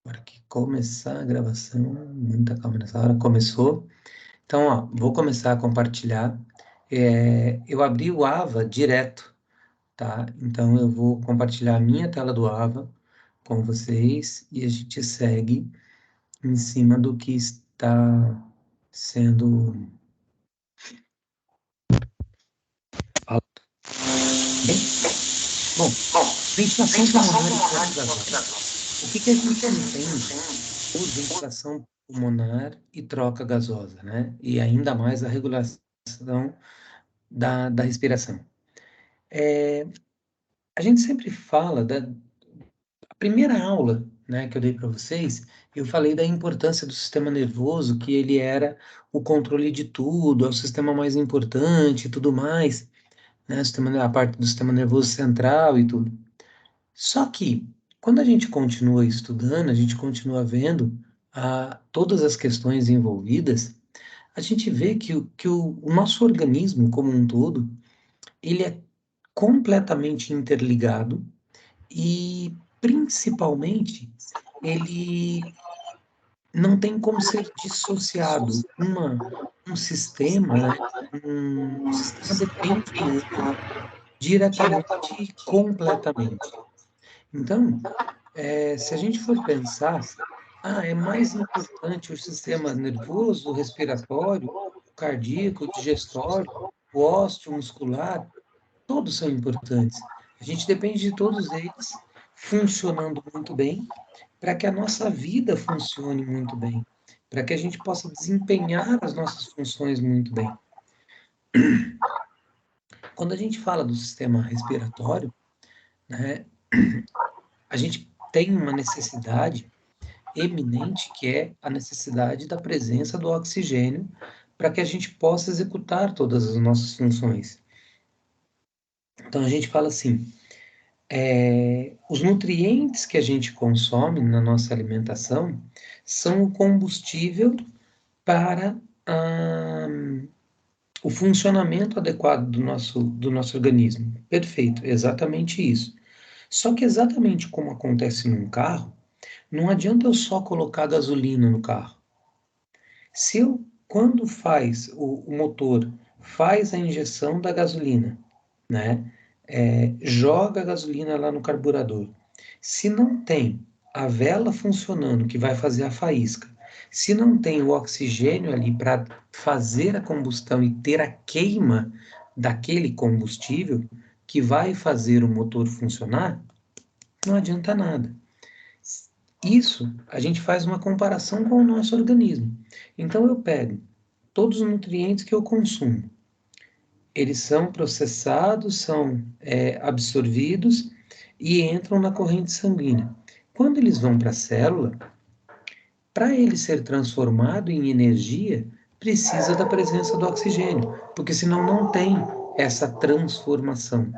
Hora que começar a gravação, muita calma nessa hora, começou. Então, ó, vou começar a compartilhar. Eu abri o Ava direto, tá? Então, eu vou compartilhar a minha tela do Ava com vocês e a gente segue em cima do que está sendo falado. Bem? Bom, ventilação pulmonar e troca gasosa. O que que a gente entende por ventilação pulmonar e troca gasosa, né? E ainda mais a regulação da respiração. A gente sempre fala da a primeira aula, né, que eu dei para vocês, eu falei da importância do sistema nervoso, que ele era o controle de tudo, é o sistema mais importante e tudo mais, né, a parte do sistema nervoso central e tudo. Só que, quando a gente continua estudando, a gente continua vendo todas as questões envolvidas, a gente vê que o nosso organismo como um todo, ele é completamente interligado e, principalmente, ele não tem como ser dissociado. Um sistema, né? Um sistema depende do outro diretamente e completamente. Então, se a gente for pensar, é mais importante o sistema nervoso, respiratório, o cardíaco, o digestório, o ósseo, muscular, todos são importantes. A gente depende de todos eles funcionando muito bem para que a nossa vida funcione muito bem, para que a gente possa desempenhar as nossas funções muito bem. Quando a gente fala do sistema respiratório, né, a gente tem uma necessidade eminente que é a necessidade da presença do oxigênio para que a gente possa executar todas as nossas funções. Então a gente fala assim, os nutrientes que a gente consome na nossa alimentação são o combustível para ah, o funcionamento adequado do nosso organismo. Perfeito, exatamente isso. Só que exatamente como acontece num carro, não adianta eu só colocar gasolina no carro. Se eu, quando faz o motor, faz a injeção da gasolina, né? Joga a gasolina lá no carburador. Se não tem a vela funcionando, que vai fazer a faísca, se não tem o oxigênio ali para fazer a combustão e ter a queima daquele combustível que vai fazer o motor funcionar, não adianta nada. Isso a gente faz uma comparação com o nosso organismo. Então eu pego todos os nutrientes que eu consumo, eles são processados, são absorvidos e entram na corrente sanguínea. Quando eles vão para a célula, para ele ser transformado em energia, precisa da presença do oxigênio, porque senão não tem essa transformação.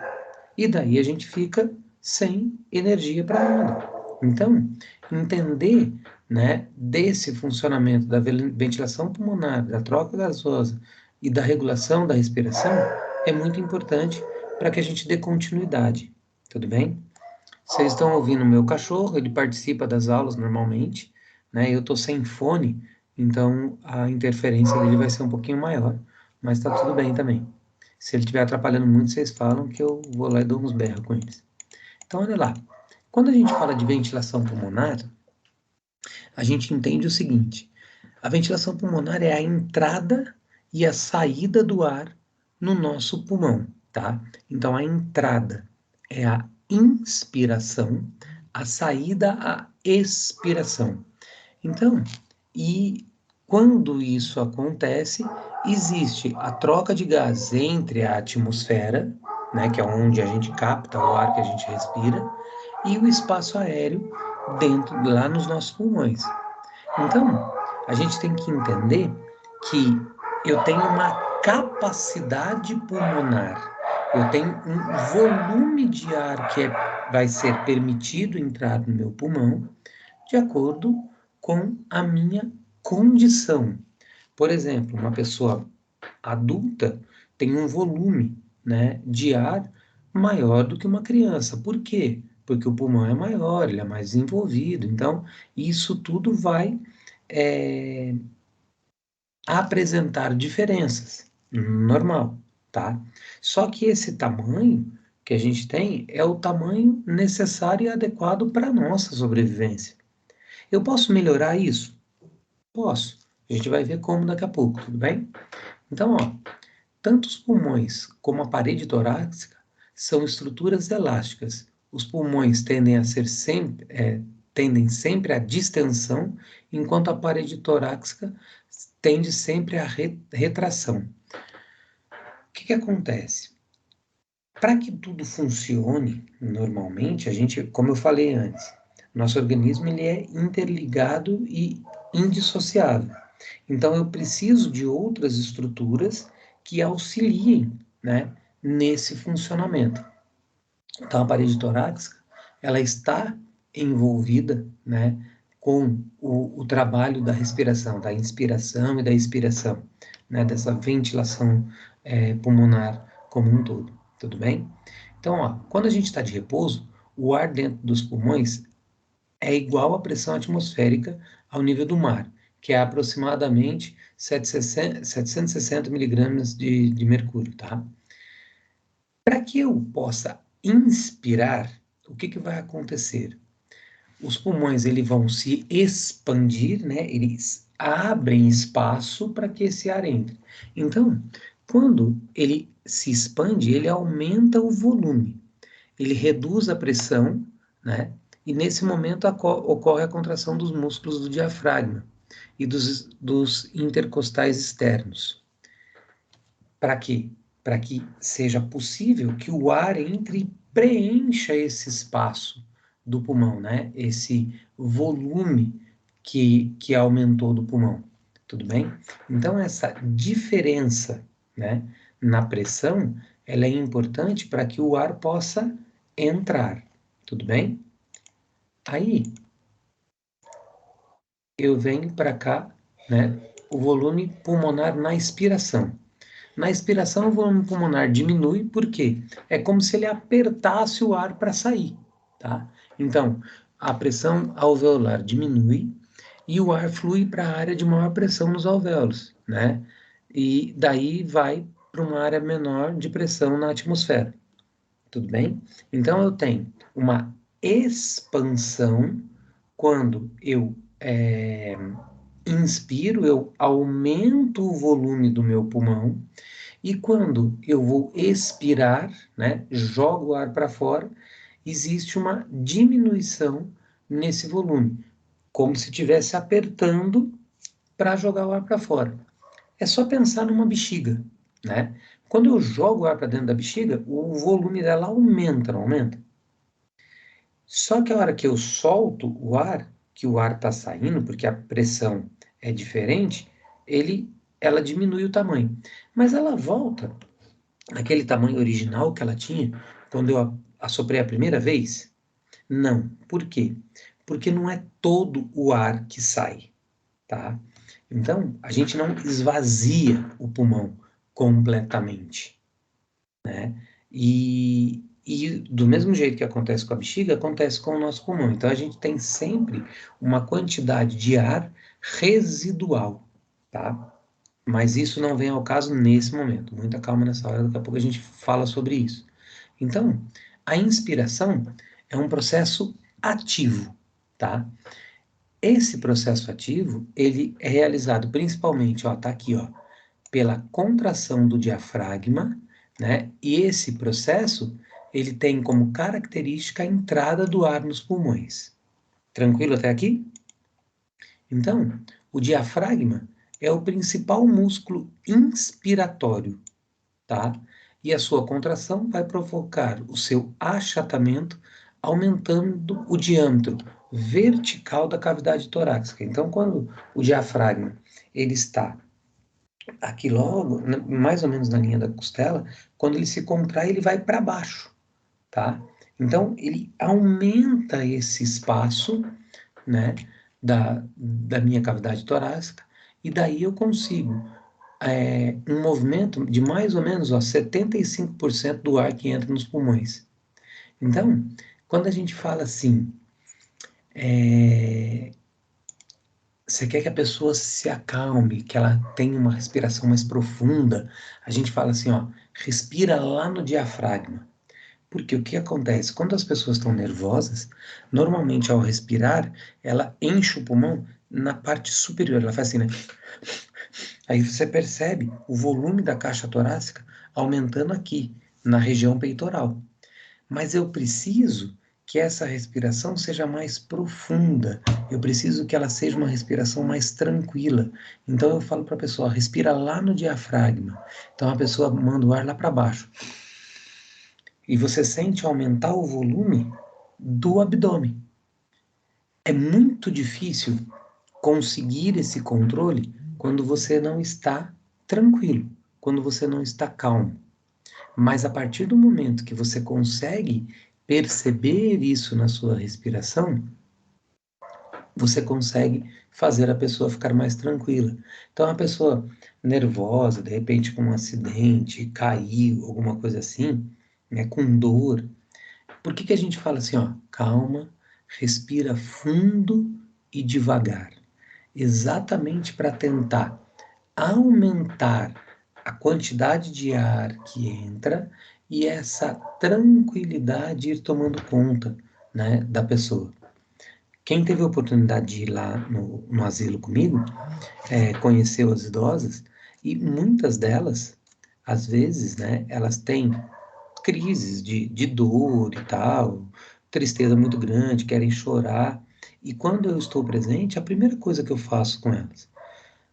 E daí a gente fica sem energia para nada. Então, entender, né, desse funcionamento da ventilação pulmonar, da troca gasosa e da regulação da respiração é muito importante para que a gente dê continuidade. Tudo bem? Vocês estão ouvindo o meu cachorro, ele participa das aulas normalmente, né? Eu estou sem fone, então a interferência dele vai ser um pouquinho maior, mas está tudo bem também. Se ele estiver atrapalhando muito, vocês falam que eu vou lá e dou uns berros com eles. Então, olha lá. Quando a gente fala de ventilação pulmonar, a gente entende o seguinte: a ventilação pulmonar é a entrada e a saída do ar no nosso pulmão, tá? Então, a entrada é a inspiração, a saída, a expiração. Então, e quando isso acontece, existe a troca de gás entre a atmosfera, né, que é onde a gente capta o ar que a gente respira, e o espaço aéreo dentro lá nos nossos pulmões. Então, a gente tem que entender que eu tenho uma capacidade pulmonar, eu tenho um volume de ar que vai ser permitido entrar no meu pulmão, de acordo com a minha condição. Por exemplo, uma pessoa adulta tem um volume, né, de ar maior do que uma criança. Por quê? porque o pulmão é maior, ele é mais desenvolvido. Então, isso tudo vai apresentar diferenças, normal, tá? Só que esse tamanho que a gente tem é o tamanho necessário e adequado para a nossa sobrevivência. Eu posso melhorar isso? Posso. A gente vai ver como daqui a pouco, tudo bem? Então, ó, tanto os pulmões como a parede torácica são estruturas elásticas. Os pulmões tendem sempre à distensão, enquanto a parede torácica tende sempre à retração. O que acontece? Para que tudo funcione normalmente, a gente, como eu falei antes, nosso organismo ele é interligado e indissociável. Então eu preciso de outras estruturas que auxiliem, né, nesse funcionamento. Então a parede torácica, ela está envolvida, né, com o trabalho da respiração, da inspiração e da expiração, né, dessa ventilação pulmonar como um todo, tudo bem? Então, ó, quando a gente está de repouso, o ar dentro dos pulmões é igual à pressão atmosférica ao nível do mar, que é aproximadamente 760 miligramas de mercúrio, tá? Para que eu possa inspirar, o que vai acontecer? Os pulmões eles vão se expandir, né? Eles abrem espaço para que esse ar entre. Então, quando ele se expande, ele aumenta o volume, ele reduz a pressão, né? E nesse momento ocorre a contração dos músculos do diafragma e dos intercostais externos. Para quê? Para que seja possível que o ar entre e preencha esse espaço do pulmão, né? Esse volume que aumentou do pulmão. Tudo bem? Então, essa diferença, né, na pressão, ela é importante para que o ar possa entrar. Tudo bem? Aí, eu venho para cá, né, o volume pulmonar na expiração. Na expiração, o volume pulmonar diminui, por quê? É como se ele apertasse o ar para sair, tá? Então, a pressão alveolar diminui e o ar flui para a área de maior pressão nos alvéolos, né? E daí vai para uma área menor de pressão na atmosfera, tudo bem? Então, eu tenho uma expansão quando eu inspiro, eu aumento o volume do meu pulmão, e quando eu vou expirar, né, jogo o ar para fora, existe uma diminuição nesse volume, como se estivesse apertando para jogar o ar para fora. É só pensar numa bexiga, né? Quando eu jogo o ar para dentro da bexiga, o volume dela aumenta, não aumenta? Só que a hora que eu solto o ar, que o ar está saindo, porque a pressão é diferente, ela diminui o tamanho. Mas ela volta aquele tamanho original que ela tinha quando eu assoprei a primeira vez? Não. Por quê? Porque não é todo o ar que sai, tá? Então, a gente não esvazia o pulmão completamente, né? E do mesmo jeito que acontece com a bexiga, acontece com o nosso pulmão. Então, a gente tem sempre uma quantidade de ar residual, tá? Mas isso não vem ao caso nesse momento. Muita calma nessa hora, daqui a pouco a gente fala sobre isso. Então, a inspiração é um processo ativo, tá? Esse processo ativo, ele é realizado principalmente, ó, tá aqui, ó, pela contração do diafragma, né? E esse processo, ele tem como característica a entrada do ar nos pulmões. Tranquilo até aqui? Então, o diafragma é o principal músculo inspiratório, tá? E a sua contração vai provocar o seu achatamento, aumentando o diâmetro vertical da cavidade torácica. Então, quando o diafragma ele está aqui logo, mais ou menos na linha da costela, quando ele se contrai, ele vai para baixo, tá? Então, ele aumenta esse espaço, né, da minha cavidade torácica, e daí eu consigo um movimento de mais ou menos ó, 75% do ar que entra nos pulmões. Então, Quando a gente fala assim, você quer que a pessoa se acalme, que ela tenha uma respiração mais profunda, a gente fala assim, ó, respira lá no diafragma. Porque o que acontece? Quando as pessoas estão nervosas, normalmente ao respirar, ela enche o pulmão na parte superior, ela faz assim, né? Aí você percebe o volume da caixa torácica aumentando aqui, na região peitoral. Mas eu preciso que essa respiração seja mais profunda. Eu preciso que ela seja uma respiração mais tranquila. Então eu falo para a pessoa, respira lá no diafragma. Então a pessoa manda o ar lá para baixo. E você sente aumentar o volume do abdômen. É muito difícil conseguir esse controle quando você não está tranquilo, quando você não está calmo. Mas a partir do momento que você consegue perceber isso na sua respiração, você consegue fazer a pessoa ficar mais tranquila. Então, a pessoa nervosa, de repente com um acidente, caiu, alguma coisa assim, né, com dor. Por que que a gente fala assim, ó, calma, respira fundo e devagar? Exatamente para tentar aumentar a quantidade de ar que entra e essa tranquilidade ir tomando conta, né, da pessoa. Quem teve a oportunidade de ir lá no asilo comigo, conheceu as idosas e muitas delas, às vezes, né, elas têm crises de dor e tal, tristeza muito grande, querem chorar. E quando eu estou presente, a primeira coisa que eu faço com elas,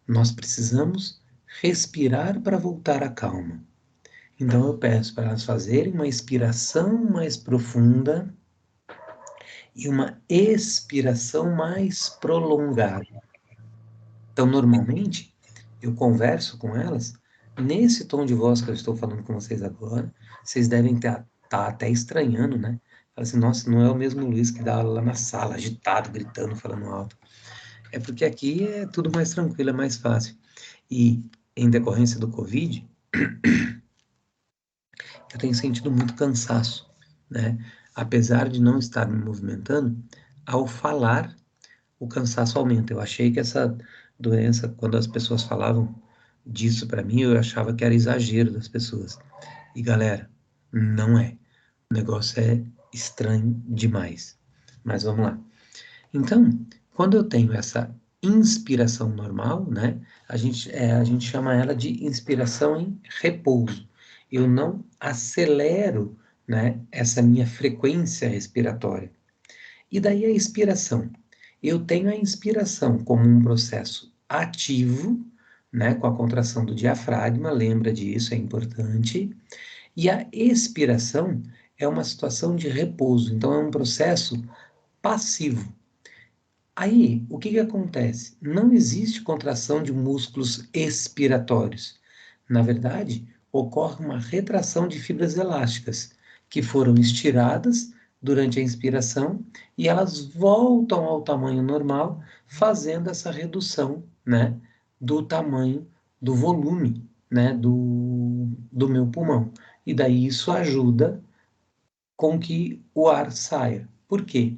nós precisamos respirar para voltar à calma. Então eu peço para elas fazerem uma inspiração mais profunda e uma expiração mais prolongada. Então, normalmente, eu converso com elas nesse tom de voz que eu estou falando com vocês agora. Vocês devem estar até estranhando, né? Fala assim, nossa, não é o mesmo Luiz que dá aula lá na sala, agitado, gritando, falando alto. É porque aqui é tudo mais tranquilo, é mais fácil. E, em decorrência do Covid, eu tenho sentido muito cansaço, né? Apesar de não estar me movimentando, ao falar, o cansaço aumenta. Eu achei que essa doença, quando as pessoas falavam disso para mim, eu achava que era exagero das pessoas. E galera, não é. O negócio é estranho demais. Mas vamos lá. Então, quando eu tenho essa inspiração normal, né, a gente chama ela de inspiração em repouso. Eu não acelero, né, essa minha frequência respiratória. E daí a expiração. Eu tenho a inspiração como um processo ativo, né, com a contração do diafragma, lembra disso, é importante. E a expiração é uma situação de repouso, então é um processo passivo. Aí, o que que acontece? Não existe contração de músculos expiratórios. Na verdade, ocorre uma retração de fibras elásticas que foram estiradas durante a inspiração e elas voltam ao tamanho normal, fazendo essa redução, né, do tamanho, do volume, né, do meu pulmão. E daí isso ajuda com que o ar saia. Por quê?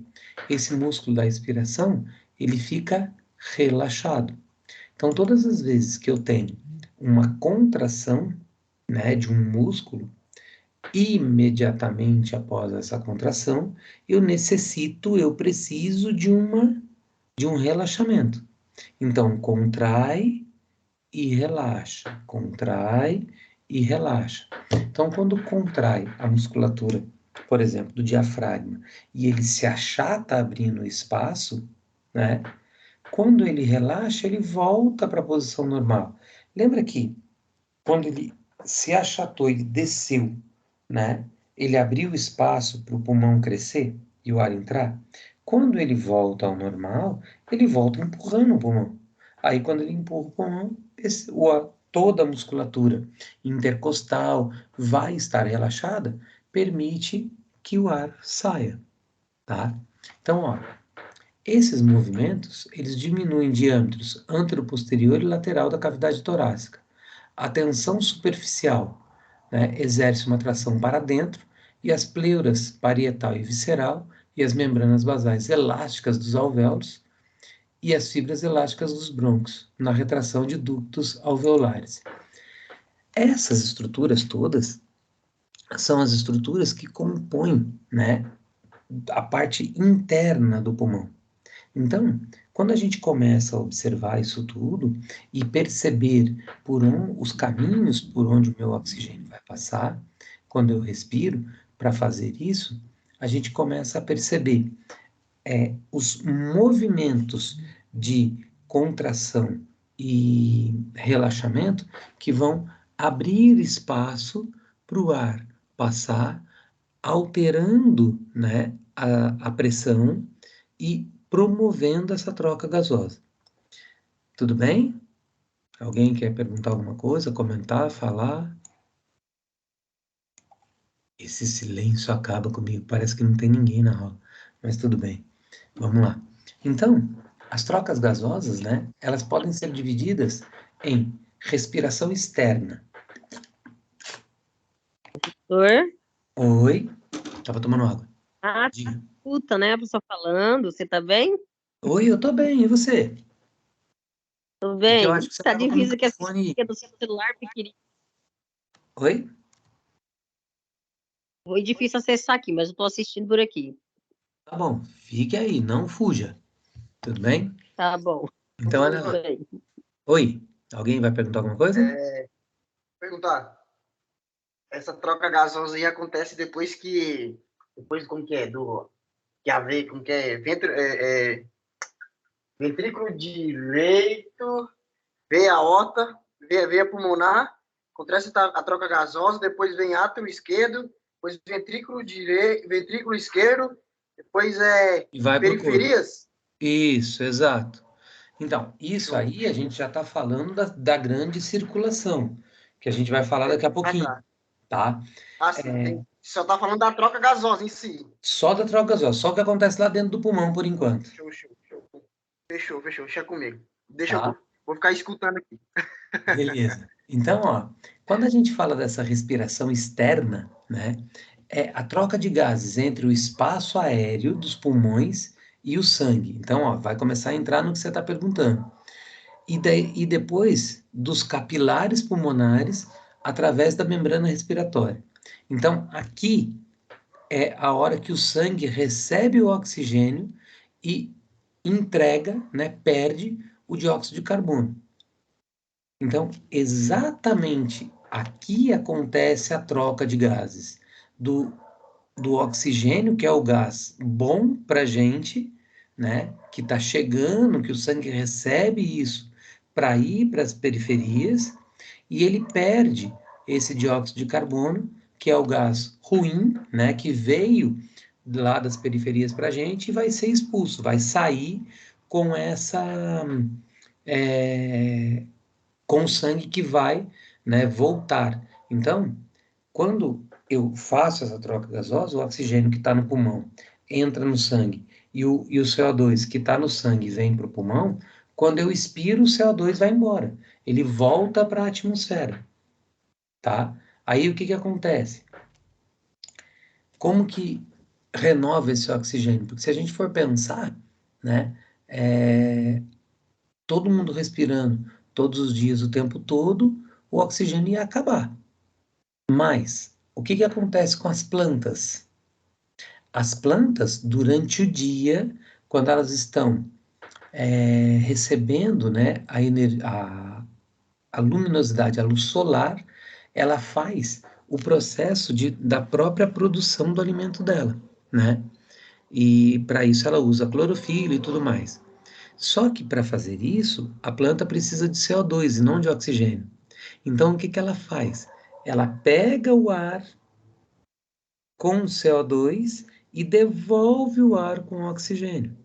Esse músculo da expiração, ele fica relaxado. Então, todas as vezes que eu tenho uma contração, né, de um músculo, imediatamente após essa contração, eu preciso de um relaxamento. Então, contrai e relaxa. Então, quando contrai a musculatura, por exemplo, do diafragma, e ele se achata abrindo o espaço, né? Quando ele relaxa, ele volta para a posição normal. Lembra que quando ele se achatou, ele desceu, né? Ele abriu espaço para o pulmão crescer e o ar entrar. Quando ele volta ao normal, ele volta empurrando o pulmão. Aí, quando ele empurra o pulmão, toda a musculatura intercostal vai estar relaxada, permite que o ar saia, tá? Então, ó, esses movimentos, eles diminuem diâmetros antero-posterior e lateral da cavidade torácica. A tensão superficial, né, exerce uma tração para dentro e as pleuras parietal e visceral, e as membranas basais elásticas dos alvéolos, e as fibras elásticas dos brônquios, na retração de ductos alveolares. Essas estruturas todas são as estruturas que compõem, né, a parte interna do pulmão. Então, quando a gente começa a observar isso tudo e perceber os caminhos por onde o meu oxigênio vai passar, quando eu respiro, para fazer isso, a gente começa a perceber os movimentos de contração e relaxamento que vão abrir espaço para o ar passar, alterando, né, a pressão e promovendo essa troca gasosa. Tudo bem? Alguém quer perguntar alguma coisa, comentar, falar? Esse silêncio acaba comigo, parece que não tem ninguém na aula, mas tudo bem. Vamos lá. Então, as trocas gasosas, né, elas podem ser divididas em respiração externa. Oi? Oi, estava tomando água. Ah, Diga. escuta, né? A pessoa falando. Você tá bem? Oi, eu tô bem, e você? Tô É que eu acho bem. que você Tá estava com o difícil que assistir microfone. do celular pequenininho. Oi? Foi difícil acessar aqui, mas eu tô assistindo por aqui. Tá bom, fique aí, não fuja. Tudo bem? Tá bom. Então, olha Tudo lá. bem. Oi, alguém vai perguntar alguma coisa? Perguntar, essa troca gasosa aí acontece depois como que é, que a veia, como que é, ventrículo direito, veia aorta, veia pulmonar, acontece a troca gasosa, depois vem átrio esquerdo, depois ventrículo esquerdo, depois E vai para o corpo. periferias. Isso, exato. Então, isso Show, aí a gente já está falando da grande circulação, que a gente vai falar daqui a Ah, pouquinho, tá. tá? Assim, só tá falando da troca gasosa em si. Só da troca gasósa, só o que acontece lá dentro do pulmão por enquanto, Show. Fechou, deixa comigo. Deixa tá? eu, vou ficar escutando aqui. Beleza. Então, ó, quando a gente fala dessa respiração externa, né, é a troca de gases entre o espaço aéreo dos pulmões e o sangue. Então, ó, vai começar a entrar no que você está perguntando. E depois dos capilares pulmonares através da membrana respiratória. Então, aqui é a hora que o sangue recebe o oxigênio e entrega, né, perde o dióxido de carbono. Então, exatamente aqui acontece a troca de gases do, do oxigênio, que é o gás bom para a gente, né, que está chegando, que o sangue recebe isso para ir para as periferias, e ele perde esse dióxido de carbono, que é o gás ruim, né, que veio lá das periferias para a gente e vai ser expulso, vai sair com é, com o sangue que vai, né, voltar. Então, quando eu faço essa troca gasosa, o oxigênio que está no pulmão entra no sangue e o CO2 que está no sangue vem para o pulmão, quando eu expiro, o CO2 vai embora. Ele volta para a atmosfera, tá? Aí o que que acontece? Como que renova esse oxigênio? Porque se a gente for pensar, né, todo mundo respirando todos os dias, o tempo todo, o oxigênio ia acabar. Mas o que que acontece com as plantas? As plantas, durante o dia, quando elas estão recebendo, né, a luminosidade, a luz solar, ela faz o processo da própria produção do alimento dela, né? E para isso ela usa clorofila e tudo mais. Só que para fazer isso, a planta precisa de CO2 e não de oxigênio. Então o que que ela faz? Ela pega o ar com CO2 e devolve o ar com oxigênio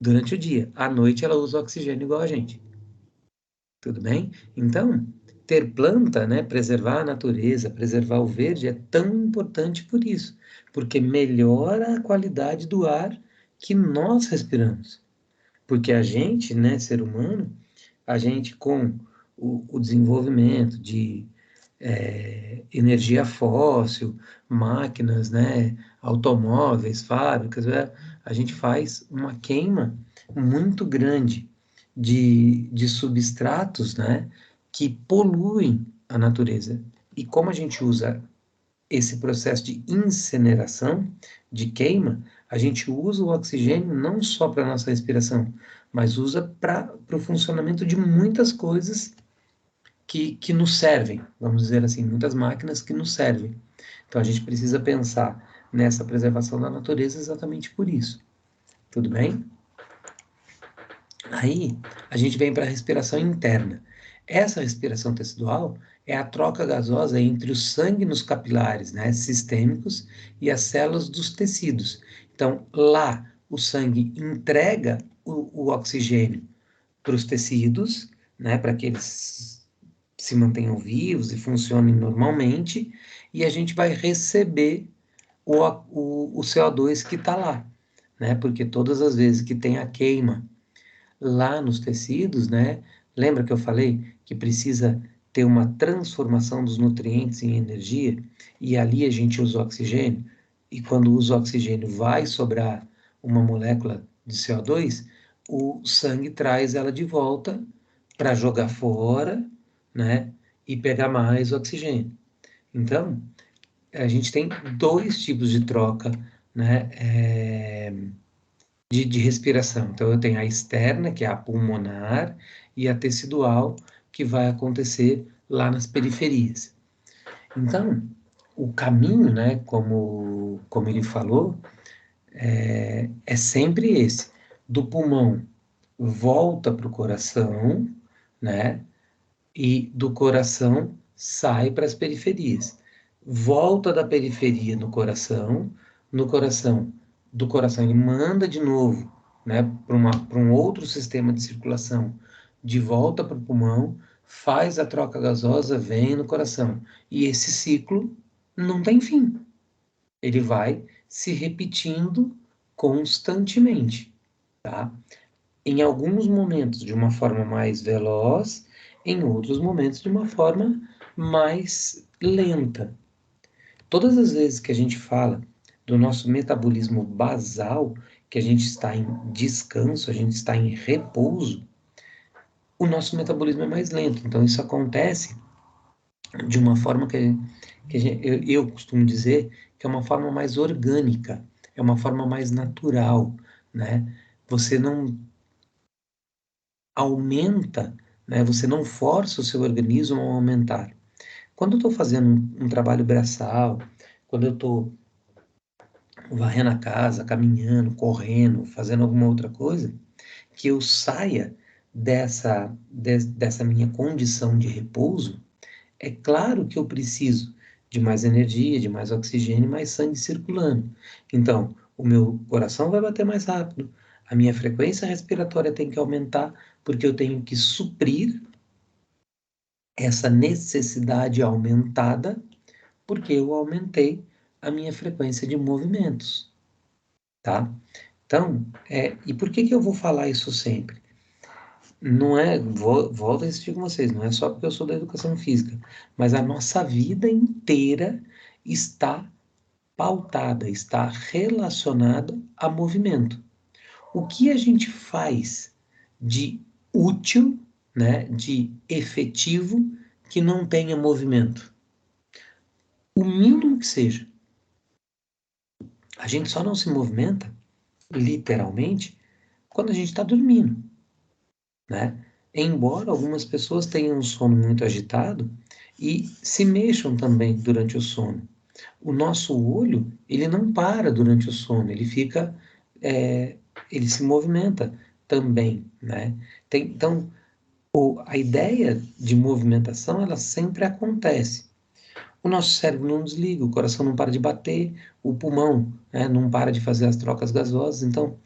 durante o dia. À noite ela usa oxigênio igual a gente. Tudo bem? Então, ter planta, né, preservar a natureza, preservar o verde é tão importante por isso, porque melhora a qualidade do ar que nós respiramos. Porque a gente, né, ser humano, a gente com o desenvolvimento de energia fóssil, máquinas, né, automóveis, fábricas, a gente faz uma queima muito grande de substratos, né, que poluem a natureza. E como a gente usa esse processo de incineração, de queima, a gente usa o oxigênio não só para a nossa respiração, mas usa para o funcionamento de muitas coisas que nos servem, vamos dizer assim, muitas máquinas que nos servem. Então a gente precisa pensar nessa preservação da natureza exatamente por isso. Tudo bem? Aí a gente vem para a respiração interna. Essa respiração tecidual é a troca gasosa entre o sangue nos capilares, né, sistêmicos, e as células dos tecidos. Então, lá, o sangue entrega o oxigênio para os tecidos, né, para que eles se mantenham vivos e funcionem normalmente, e a gente vai receber o CO2 que está lá, né, porque todas as vezes que tem a queima lá nos tecidos, né? Lembra que eu falei que precisa ter uma transformação dos nutrientes em energia? E ali a gente usa o oxigênio, e quando usa o oxigênio vai sobrar uma molécula de CO2, o sangue traz ela de volta para jogar fora, né? E pegar mais oxigênio. Então, a gente tem dois tipos de troca, né? De respiração. Então, eu tenho a externa, que é a pulmonar, e a tecidual, que vai acontecer lá nas periferias. Então, o caminho, né, como ele falou, é sempre esse. Do pulmão, volta para o coração, né, e do coração sai para as periferias. Volta da periferia no coração, do coração ele manda de novo, né, para um outro sistema de circulação, de volta para o pulmão, faz a troca gasosa, vem no coração. E esse ciclo não tem fim. Ele vai se repetindo constantemente, tá? Em alguns momentos de uma forma mais veloz, em outros momentos de uma forma mais lenta. Todas as vezes que a gente fala do nosso metabolismo basal, que a gente está em descanso, a gente está em repouso, o nosso metabolismo é mais lento. Então, isso acontece de uma forma eu costumo dizer que é uma forma mais orgânica, é uma forma mais natural, né? Você não aumenta, né? Você não força o seu organismo a aumentar. Quando eu estou fazendo um trabalho braçal, quando eu estou varrendo a casa, caminhando, correndo, fazendo alguma outra coisa, que eu saia dessa minha condição de repouso, é claro que eu preciso de mais energia, de mais oxigênio, mais sangue circulando. Então, o meu coração vai bater mais rápido, a minha frequência respiratória tem que aumentar, porque eu tenho que suprir essa necessidade aumentada, porque eu aumentei a minha frequência de movimentos, tá? Então, e por que eu vou falar isso sempre? Não é, volto a insistir com vocês, não é só porque eu sou da educação física, mas a nossa vida inteira está pautada, está relacionada a movimento. O que a gente faz de útil, né, de efetivo, que não tenha movimento? O mínimo que seja. A gente só não se movimenta, literalmente, quando a gente está dormindo, né? Embora algumas pessoas tenham um sono muito agitado e se mexam também durante o sono. O nosso olho, ele não para durante o sono, ele fica, ele se movimenta também, né? Então, a ideia de movimentação, ela sempre acontece. O nosso cérebro não desliga, o coração não para de bater, o pulmão, né, não para de fazer as trocas gasosas. Então,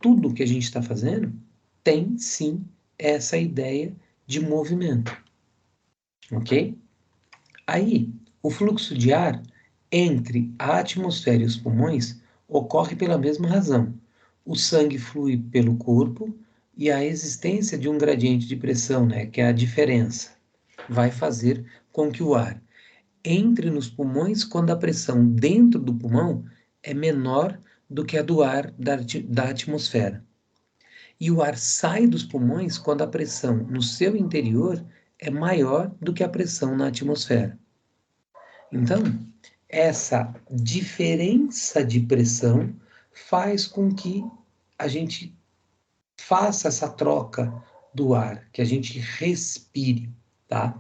tudo que a gente está fazendo tem sim essa ideia de movimento, ok? Aí, o fluxo de ar entre a atmosfera e os pulmões ocorre pela mesma razão. O sangue flui pelo corpo e a existência de um gradiente de pressão, né, que é a diferença, vai fazer com que o ar entre nos pulmões quando a pressão dentro do pulmão é menor do que a do ar da atmosfera. E o ar sai dos pulmões quando a pressão no seu interior é maior do que a pressão na atmosfera. Então, essa diferença de pressão faz com que a gente faça essa troca do ar, que a gente respire, tá?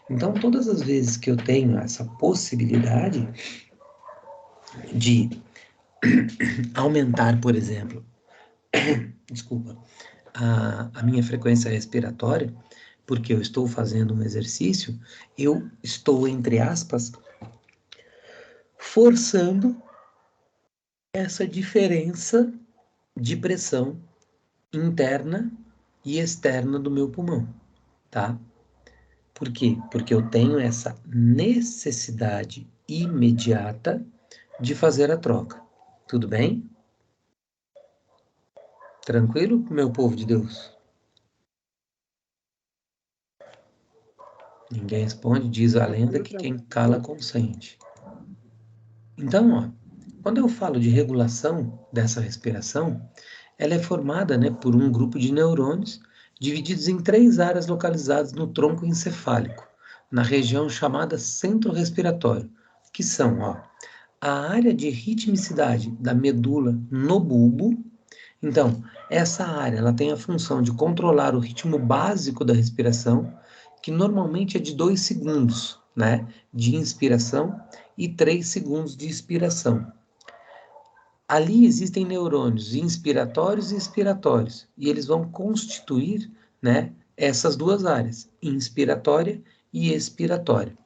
Então, todas as vezes que eu tenho essa possibilidade de aumentar, por exemplo, desculpa, a minha frequência respiratória, porque eu estou fazendo um exercício, eu estou, entre aspas, forçando essa diferença de pressão interna e externa do meu pulmão, tá? Por quê? Porque eu tenho essa necessidade imediata de fazer a troca. Tudo bem? Tranquilo, meu povo de Deus? Ninguém responde, diz a lenda que quem cala consente. Então, ó, quando eu falo de regulação dessa respiração, ela é formada, né, por um grupo de neurônios divididos em 3 áreas localizadas no tronco encefálico, na região chamada centro respiratório, que são, ó, a área de ritmicidade da medula no bulbo. Então, essa área ela tem a função de controlar o ritmo básico da respiração, que normalmente é de 2 segundos, né, de inspiração e 3 segundos de expiração. Ali existem neurônios inspiratórios e expiratórios, e eles vão constituir, né, essas duas áreas, inspiratória e expiratória.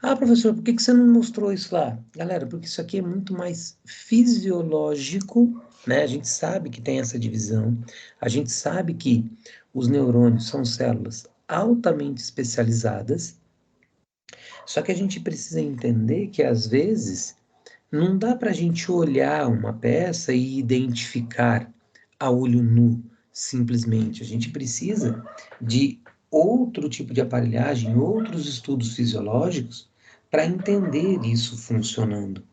Ah, professor, por que você não mostrou isso lá? Galera, porque isso aqui é muito mais fisiológico, né? A gente sabe que tem essa divisão, a gente sabe que os neurônios são células altamente especializadas, só que a gente precisa entender que às vezes não dá para a gente olhar uma peça e identificar a olho nu, simplesmente. A gente precisa de outro tipo de aparelhagem, outros estudos fisiológicos para entender isso funcionando.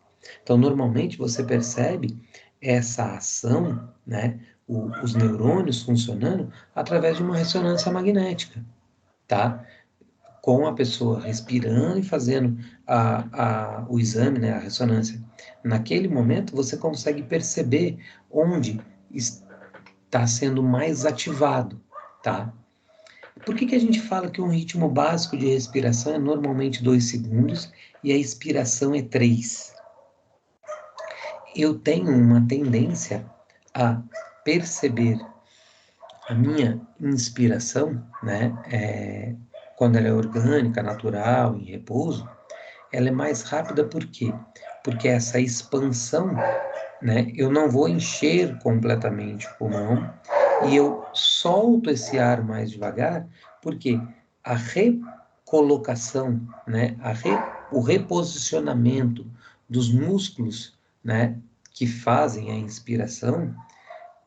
Então, normalmente você percebe essa ação, né, os neurônios funcionando através de uma ressonância magnética, tá? Com a pessoa respirando e fazendo o exame, né, a ressonância. Naquele momento, você consegue perceber onde está sendo mais ativado, tá? Por que a gente fala que um ritmo básico de respiração é normalmente 2 segundos e a expiração é 3? Eu tenho uma tendência a perceber a minha inspiração, né, quando ela é orgânica, natural, em repouso, ela é mais rápida por quê? Porque essa expansão, né, eu não vou encher completamente o pulmão e eu solto esse ar mais devagar, porque a recolocação, né, o reposicionamento dos músculos, né, que fazem a inspiração,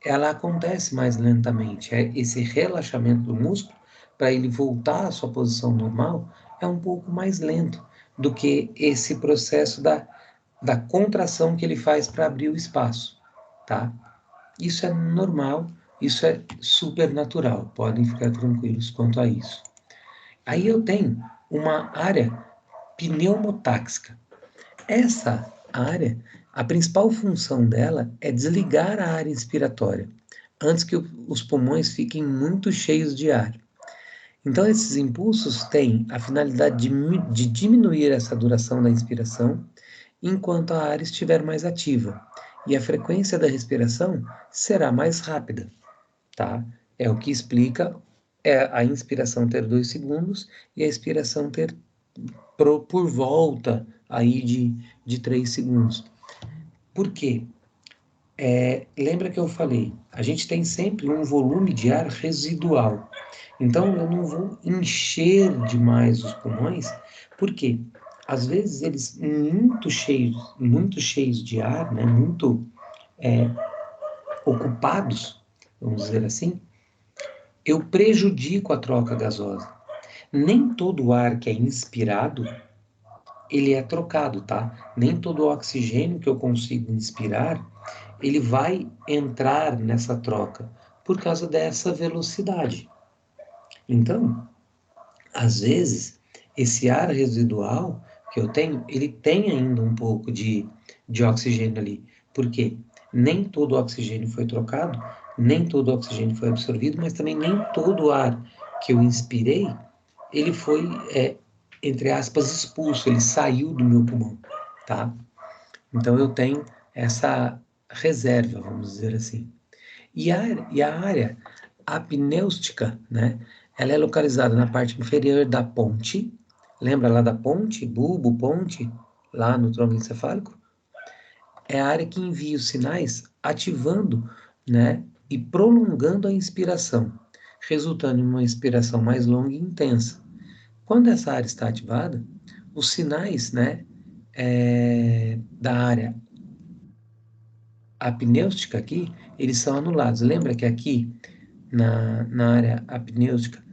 ela acontece mais lentamente. Esse relaxamento do músculo, para ele voltar à sua posição normal, é um pouco mais lento do que esse processo da contração que ele faz para abrir o espaço, tá? Isso é normal, isso é super natural, podem ficar tranquilos quanto a isso. Aí eu tenho uma área pneumotáxica. Essa área, a principal função dela é desligar a área inspiratória, antes que os pulmões fiquem muito cheios de ar. Então, esses impulsos têm a finalidade de diminuir essa duração da inspiração, enquanto a área estiver mais ativa, e a frequência da respiração será mais rápida, tá? É o que explica a inspiração ter 2 segundos e a expiração ter por volta aí de 3 segundos. Por quê? Lembra que eu falei, a gente tem sempre um volume de ar residual. Então, eu não vou encher demais os pulmões, porque às vezes eles muito cheios de ar, né, muito ocupados, vamos dizer assim, eu prejudico a troca gasosa. Nem todo ar que é inspirado ele é trocado, tá? Nem todo o oxigênio que eu consigo inspirar, ele vai entrar nessa troca, por causa dessa velocidade. Então, às vezes, esse ar residual que eu tenho, ele tem ainda um pouco de oxigênio ali. Por quê? Nem todo o oxigênio foi trocado, nem todo o oxigênio foi absorvido, mas também nem todo o ar que eu inspirei, ele foi, entre aspas, expulso, ele saiu do meu pulmão, tá? Então eu tenho essa reserva, vamos dizer assim. E a área apneustica, né? Ela é localizada na parte inferior da ponte. Lembra lá da ponte? Bulbo, ponte, lá no tronco encefálico? É a área que envia os sinais ativando, né? E prolongando a inspiração, resultando em uma inspiração mais longa e intensa. Quando essa área está ativada, os sinais, né? Da área apnêustica aqui, eles são anulados. Lembra que aqui na área apnêutica,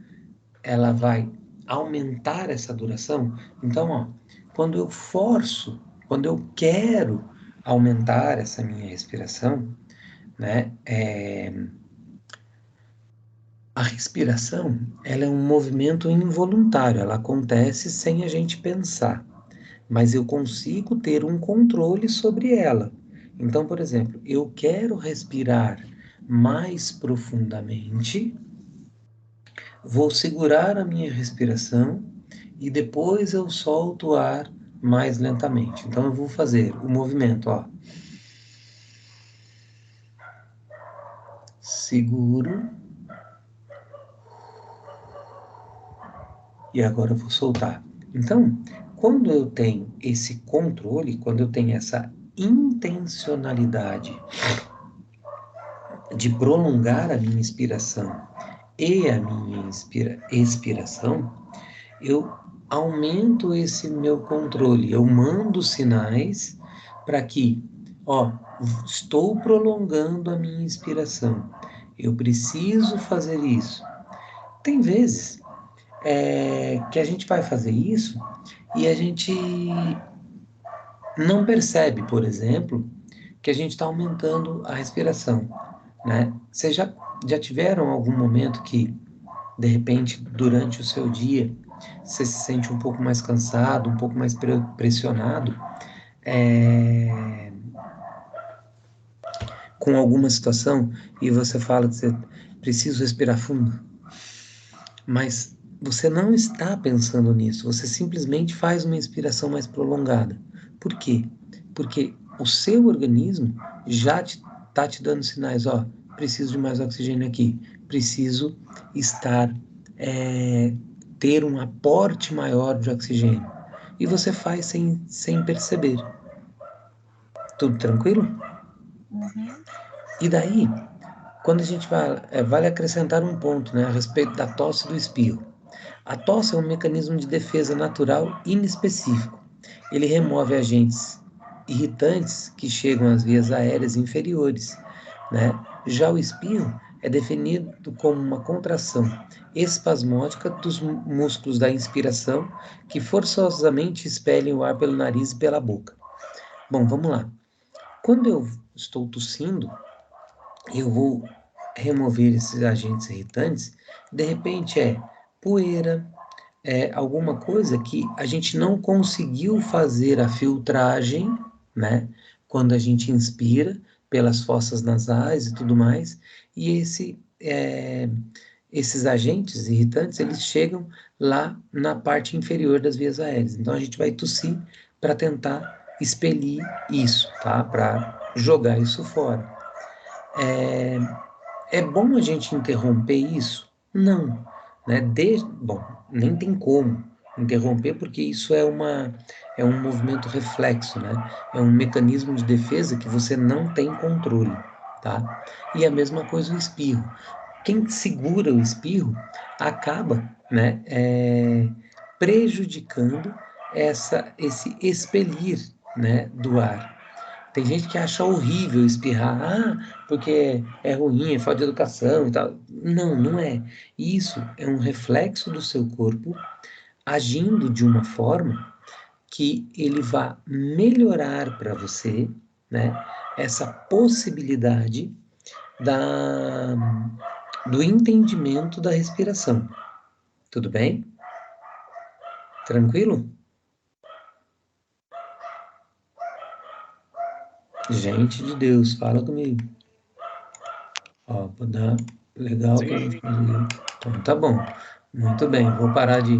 ela vai aumentar essa duração. Então, ó, quando eu forço, quando eu quero aumentar essa minha respiração, né, a respiração, ela é um movimento involuntário, ela acontece sem a gente pensar, mas eu consigo ter um controle sobre ela. Então, por exemplo, eu quero respirar mais profundamente, vou segurar a minha respiração e depois eu solto o ar mais lentamente. Então eu vou fazer o movimento, ó. Seguro. E agora eu vou soltar. Então, quando eu tenho esse controle, quando eu tenho essa intencionalidade de prolongar a minha inspiração e a minha expiração, eu aumento esse meu controle, eu mando sinais para que, ó, estou prolongando a minha inspiração, eu preciso fazer isso. Tem vezes que a gente vai fazer isso e a gente não percebe, por exemplo, que a gente está aumentando a respiração, né? Vocês já tiveram algum momento que, de repente, durante o seu dia, você se sente um pouco mais cansado, um pouco mais pressionado, com alguma situação, e você fala que você precisa respirar fundo, mas você não está pensando nisso, você simplesmente faz uma inspiração mais prolongada. Por quê? Porque o seu organismo já está te dando sinais, ó, preciso de mais oxigênio aqui, preciso estar, ter um aporte maior de oxigênio. E você faz sem perceber. Tudo tranquilo? Uhum. E daí, quando a gente vale acrescentar um ponto, né, a respeito da tosse e do espirro. A tosse é um mecanismo de defesa natural inespecífico. Ele remove agentes irritantes que chegam às vias aéreas inferiores, né? Já o espirro é definido como uma contração espasmódica dos músculos da inspiração que forçosamente expelem o ar pelo nariz e pela boca. Bom, vamos lá. Quando eu estou tossindo, eu vou remover esses agentes irritantes, de repente poeira, alguma coisa que a gente não conseguiu fazer a filtragem, né? Quando a gente inspira pelas fossas nasais e tudo mais, e esses agentes irritantes, eles chegam lá na parte inferior das vias aéreas. Então a gente vai tossir para tentar expelir isso, tá? Para jogar isso fora. É bom a gente interromper isso? Não, né? Bom, nem tem como interromper porque isso é um movimento reflexo, né? É um mecanismo de defesa que você não tem controle, tá? E a mesma coisa o espirro. Quem segura o espirro acaba, né, prejudicando esse expelir, né, do ar. Tem gente que acha horrível espirrar, porque é ruim, é falta de educação e tal. Não, não é. Isso é um reflexo do seu corpo agindo de uma forma que ele vá melhorar para você, né, essa possibilidade do entendimento da respiração. Tudo bem? Tranquilo? Gente de Deus, fala comigo. Ó, vou dar... Legal que a gente conseguiu. Então, tá bom. Muito bem, vou parar de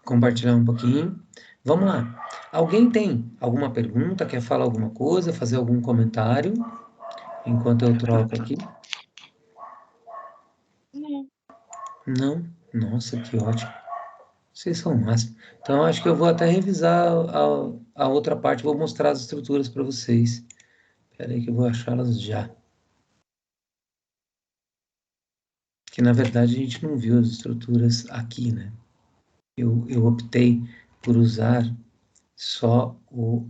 compartilhar um pouquinho. Vamos lá. Alguém tem alguma pergunta? Quer falar alguma coisa? Fazer algum comentário? Enquanto eu troco aqui. Não? Nossa, que ótimo. Vocês são o máximo. Então, acho que eu vou até revisar a outra parte. Vou mostrar as estruturas para vocês. Espera aí que eu vou achá-las já. Que, na verdade, a gente não viu as estruturas aqui, né? Eu optei por usar só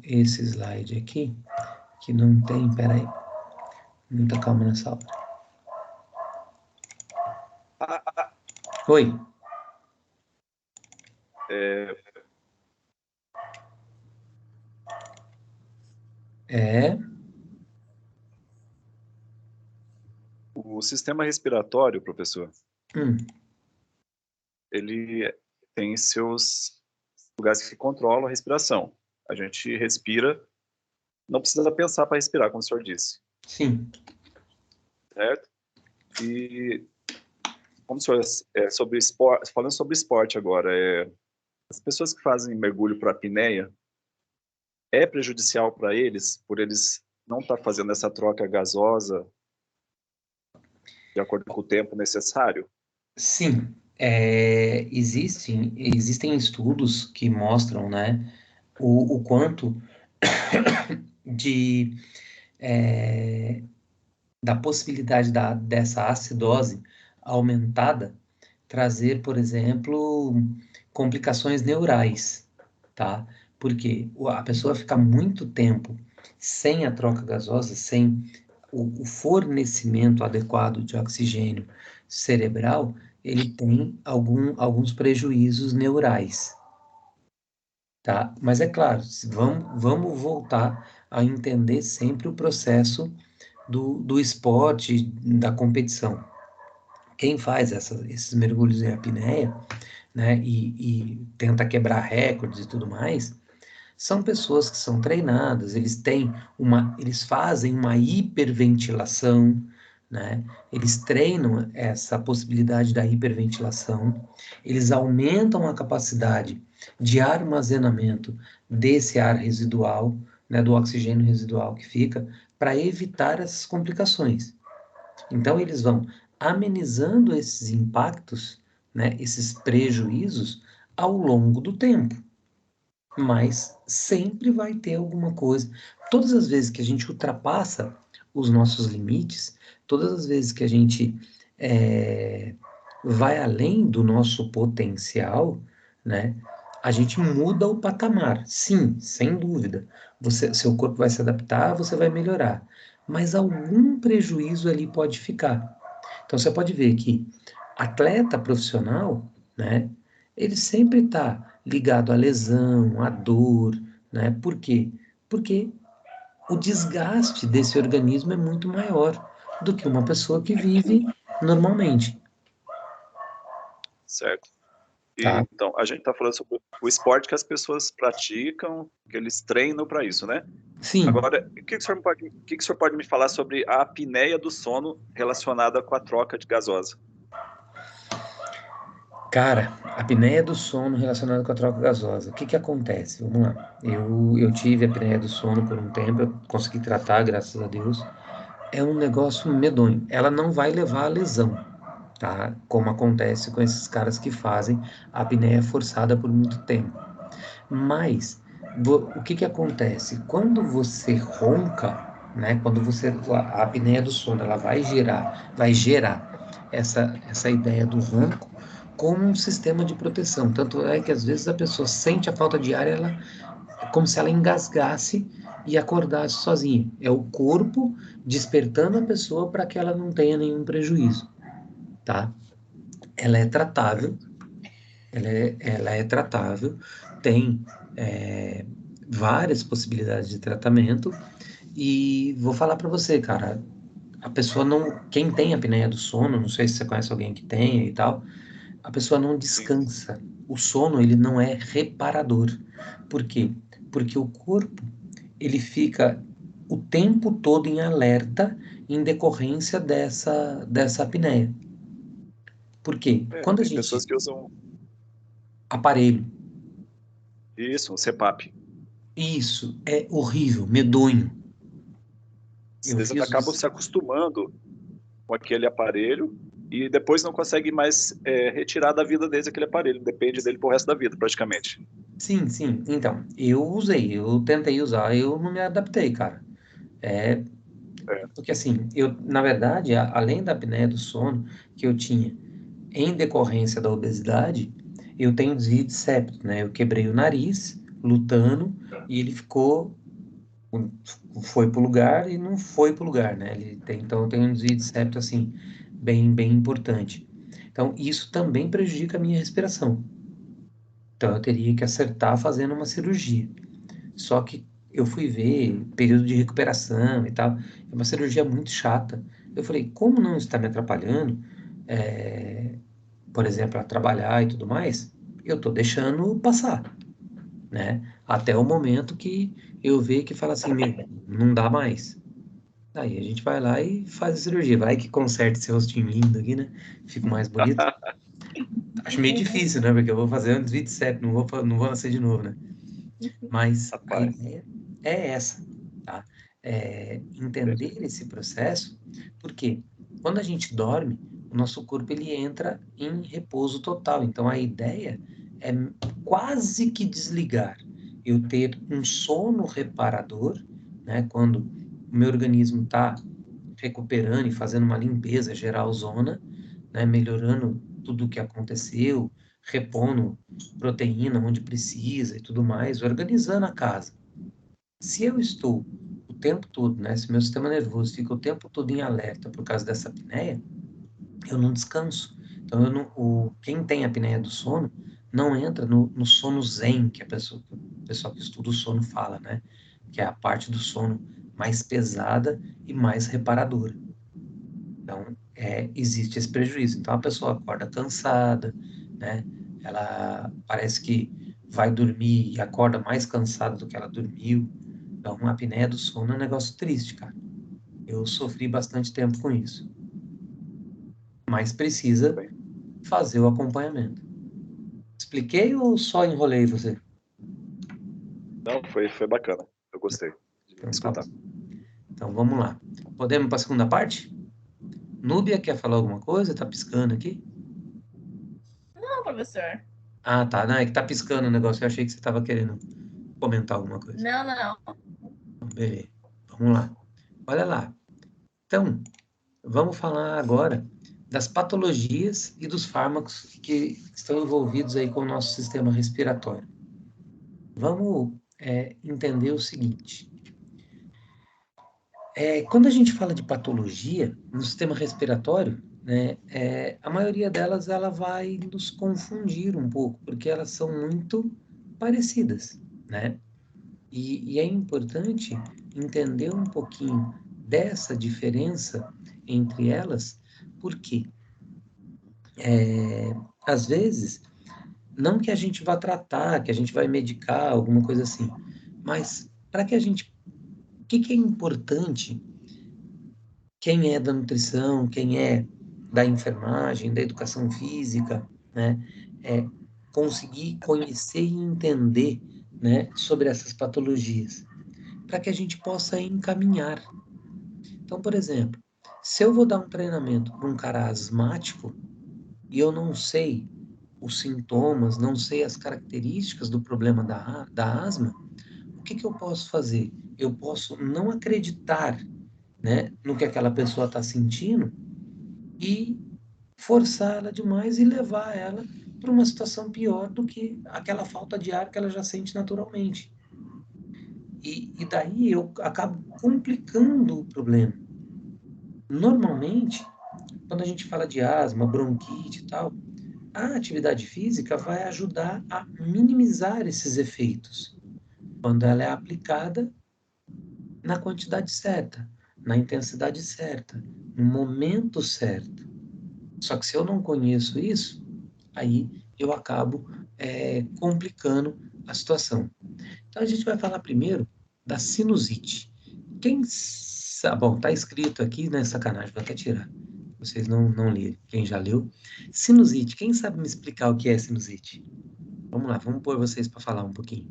esse slide aqui, que não tem... Espera aí. Muita calma nessa hora. Oi. O sistema respiratório, professor, Hum, ele tem seus lugares que controlam a respiração. A gente respira, não precisa pensar para respirar, como o senhor disse. sim. Certo? E como o senhor, sobre esporte, falando sobre esporte agora, as pessoas que fazem mergulho por apneia, é prejudicial para eles, por eles não estar fazendo essa troca gasosa de acordo com o tempo necessário? Sim, existem estudos que mostram, né, o quanto de, da possibilidade dessa acidose aumentada trazer, por exemplo, complicações neurais, tá? Porque a pessoa fica muito tempo sem a troca gasosa, sem o fornecimento adequado de oxigênio cerebral, ele tem alguns prejuízos neurais, tá? Mas é claro, vamos voltar a entender sempre o processo do esporte, da competição. Quem faz esses mergulhos em apneia, né, e tenta quebrar recordes e tudo mais, são pessoas que são treinadas, eles fazem uma hiperventilação, né? Eles treinam essa possibilidade da hiperventilação, eles aumentam a capacidade de armazenamento desse ar residual, né, do oxigênio residual que fica, para evitar essas complicações. Então, eles vão amenizando esses impactos, né, esses prejuízos, ao longo do tempo. Mas sempre vai ter alguma coisa. Todas as vezes que a gente ultrapassa os nossos limites, todas as vezes que a gente vai além do nosso potencial, né, a gente muda o patamar. Sim, sem dúvida. Seu corpo vai se adaptar, você vai melhorar. Mas algum prejuízo ali pode ficar. Então você pode ver que atleta profissional, né, ele sempre está ligado à lesão, à dor, né? Por quê? Porque o desgaste desse organismo é muito maior do que uma pessoa que vive normalmente, Certo. tá? Então, a gente está falando sobre o esporte que as pessoas praticam, que eles treinam para isso, né? Sim, Agora, o que o senhor pode me falar sobre a apneia do sono relacionada com a troca de gasosa? cara, a apneia do sono relacionada com a troca gasosa. O que que acontece? Vamos lá. Eu tive a apneia do sono por um tempo, eu consegui tratar, graças a Deus. É um negócio medonho. Ela não vai levar a lesão, tá? Como acontece com esses caras que fazem a apneia forçada por muito tempo. Mas o que que acontece? Quando você ronca, né? Quando a apneia do sono, ela vai gerar essa ideia do ronco como um sistema de proteção. Tanto é que às vezes a pessoa sente a falta de ar, ela é como se ela engasgasse e acordasse sozinha. É o corpo despertando a pessoa para que ela não tenha nenhum prejuízo, tá? Ela é tratável, ela é tratável, tem várias possibilidades de tratamento, e vou falar para você, cara, a pessoa não, quem tem apneia do sono, não sei se você conhece alguém que tenha e tal, a pessoa não Sim. descansa. O sono, ele não é reparador. Por quê? Porque o corpo, ele fica o tempo todo em alerta em decorrência dessa apneia. Por quê? Quando a Tem gente... pessoas que usam Aparelho. isso, um CPAP. Isso é horrível, medonho. Eu Eles fiz acabam os... se acostumando com aquele aparelho e depois não conseguem mais retirar da vida deles aquele aparelho. Depende dele pro resto da vida, praticamente. Sim, sim. Então, eu tentei usar, eu não me adaptei, cara. É, É, porque assim, na verdade, além da apneia do sono que eu tinha em decorrência da obesidade, eu tenho desvio de septo, né? Eu quebrei o nariz lutando e ele foi pro lugar e não foi pro lugar, né? Então eu tenho um desvio de septo assim bem importante. Então isso também prejudica a minha respiração. Então eu teria que acertar fazendo uma cirurgia. Só que eu fui ver período de recuperação e tal. É uma cirurgia muito chata. Eu falei, como não está me atrapalhando, por exemplo, a trabalhar e tudo mais, eu tô deixando passar, né? Até o momento que eu ver que fala assim, meu, não dá mais. Aí a gente vai lá e faz a cirurgia. Vai que conserte esse rostinho lindo aqui, né? Fico mais bonito. Acho meio difícil, né? Porque eu vou fazer um desvio de septo, não vou nascer de novo, né? Mas a rapaz. ideia é essa, tá? É entender esse processo, porque quando a gente dorme, o nosso corpo ele entra em repouso total. Então a ideia é quase que desligar. Eu ter um sono reparador, né? Quando o meu organismo está recuperando e fazendo uma limpeza geralzona, né? Melhorando tudo o que aconteceu, repondo proteína onde precisa e tudo mais, organizando a casa. Se eu estou o tempo todo, né, se meu sistema nervoso fica o tempo todo em alerta por causa dessa apneia, eu não descanso. Então, quem tem apneia do sono não entra no sono zen, que o pessoal que estuda o sono fala, né? Que é a parte do sono mais pesada e mais reparadora. Então, existe esse prejuízo. Então, a pessoa acorda cansada, né? Ela parece que vai dormir e acorda mais cansada do que ela dormiu. Então, a apneia do sono é um negócio triste, cara. Eu sofri bastante tempo com isso. Mas precisa Bem, fazer o acompanhamento. Expliquei ou só enrolei você? não, foi bacana. Eu gostei de Então, tá bom. escutar. Então, vamos lá. Podemos para a segunda parte? Núbia quer falar alguma coisa? Tá piscando aqui? Não, professor. Ah, tá. Não, é que tá piscando o negócio. Eu achei que você estava querendo comentar alguma coisa. Não, não. Então, beleza. Vamos lá. Olha lá. Então, vamos falar agora das patologias e dos fármacos que estão envolvidos aí com o nosso sistema respiratório. Vamos entender o seguinte. Quando a gente fala de patologia no sistema respiratório, né, a maioria delas ela vai nos confundir um pouco, porque elas são muito parecidas, né? E é importante entender um pouquinho dessa diferença entre elas, porque às vezes, não que a gente vá tratar, que a gente vai medicar, alguma coisa assim, mas para que a gente... O que é importante, quem é da nutrição, quem é da enfermagem, da educação física, né, é conseguir conhecer e entender, né, sobre essas patologias, para que a gente possa encaminhar. Então, por exemplo, se eu vou dar um treinamento para um cara asmático e eu não sei os sintomas, não sei as características do problema da asma, o que eu posso fazer? Eu posso não acreditar, né, no que aquela pessoa está sentindo e forçar ela demais e levar ela para uma situação pior do que aquela falta de ar que ela já sente naturalmente. E daí eu acabo complicando o problema. Normalmente, quando a gente fala de asma, bronquite e tal, a atividade física vai ajudar a minimizar esses efeitos, quando ela é aplicada na quantidade certa, na intensidade certa, no momento certo. Só que se eu não conheço isso, aí eu acabo complicando a situação. Então a gente vai falar primeiro da sinusite. Quem sabe, bom, tá escrito aqui, né? Sacanagem, vou até tirar. Vocês não leram. Quem já leu? Sinusite. Quem sabe me explicar o que é sinusite? Vamos lá, vamos pôr vocês para falar um pouquinho.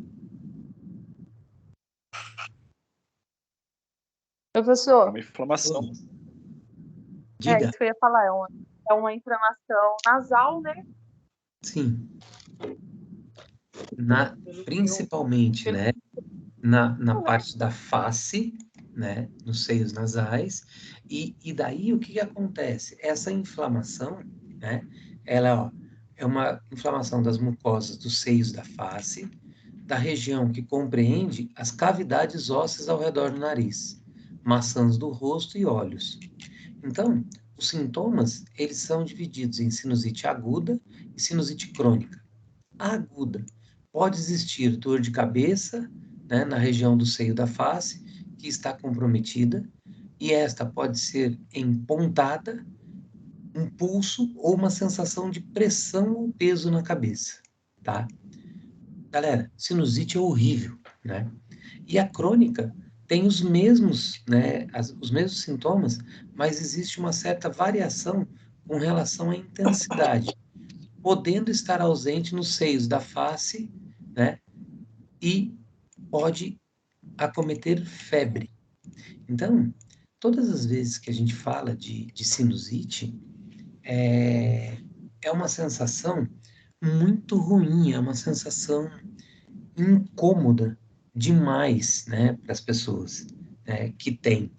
É Professor, uma inflamação. Diga. isso que eu ia falar, é uma inflamação nasal, né? Sim. Principalmente, né? Na parte da face, né? Nos seios nasais. E daí o que acontece? Essa inflamação, né? Ela, ó, é uma inflamação das mucosas dos seios da face, da região que compreende as cavidades ósseas ao redor do nariz, maçãs do rosto e olhos. Então, os sintomas, eles são divididos em sinusite aguda e sinusite crônica. A aguda pode existir dor de cabeça, né, na região do seio da face, que está comprometida, e esta pode ser em pontada, um pulso ou uma sensação de pressão ou peso na cabeça, tá? Galera, sinusite é horrível, né? E a crônica tem os mesmos, né, os mesmos sintomas, mas existe uma certa variação com relação à intensidade, podendo estar ausente nos seios da face, né, e pode acometer febre. Então, todas as vezes que a gente fala de sinusite, é uma sensação muito ruim, é uma sensação incômoda demais, né, para as pessoas, né, que têm.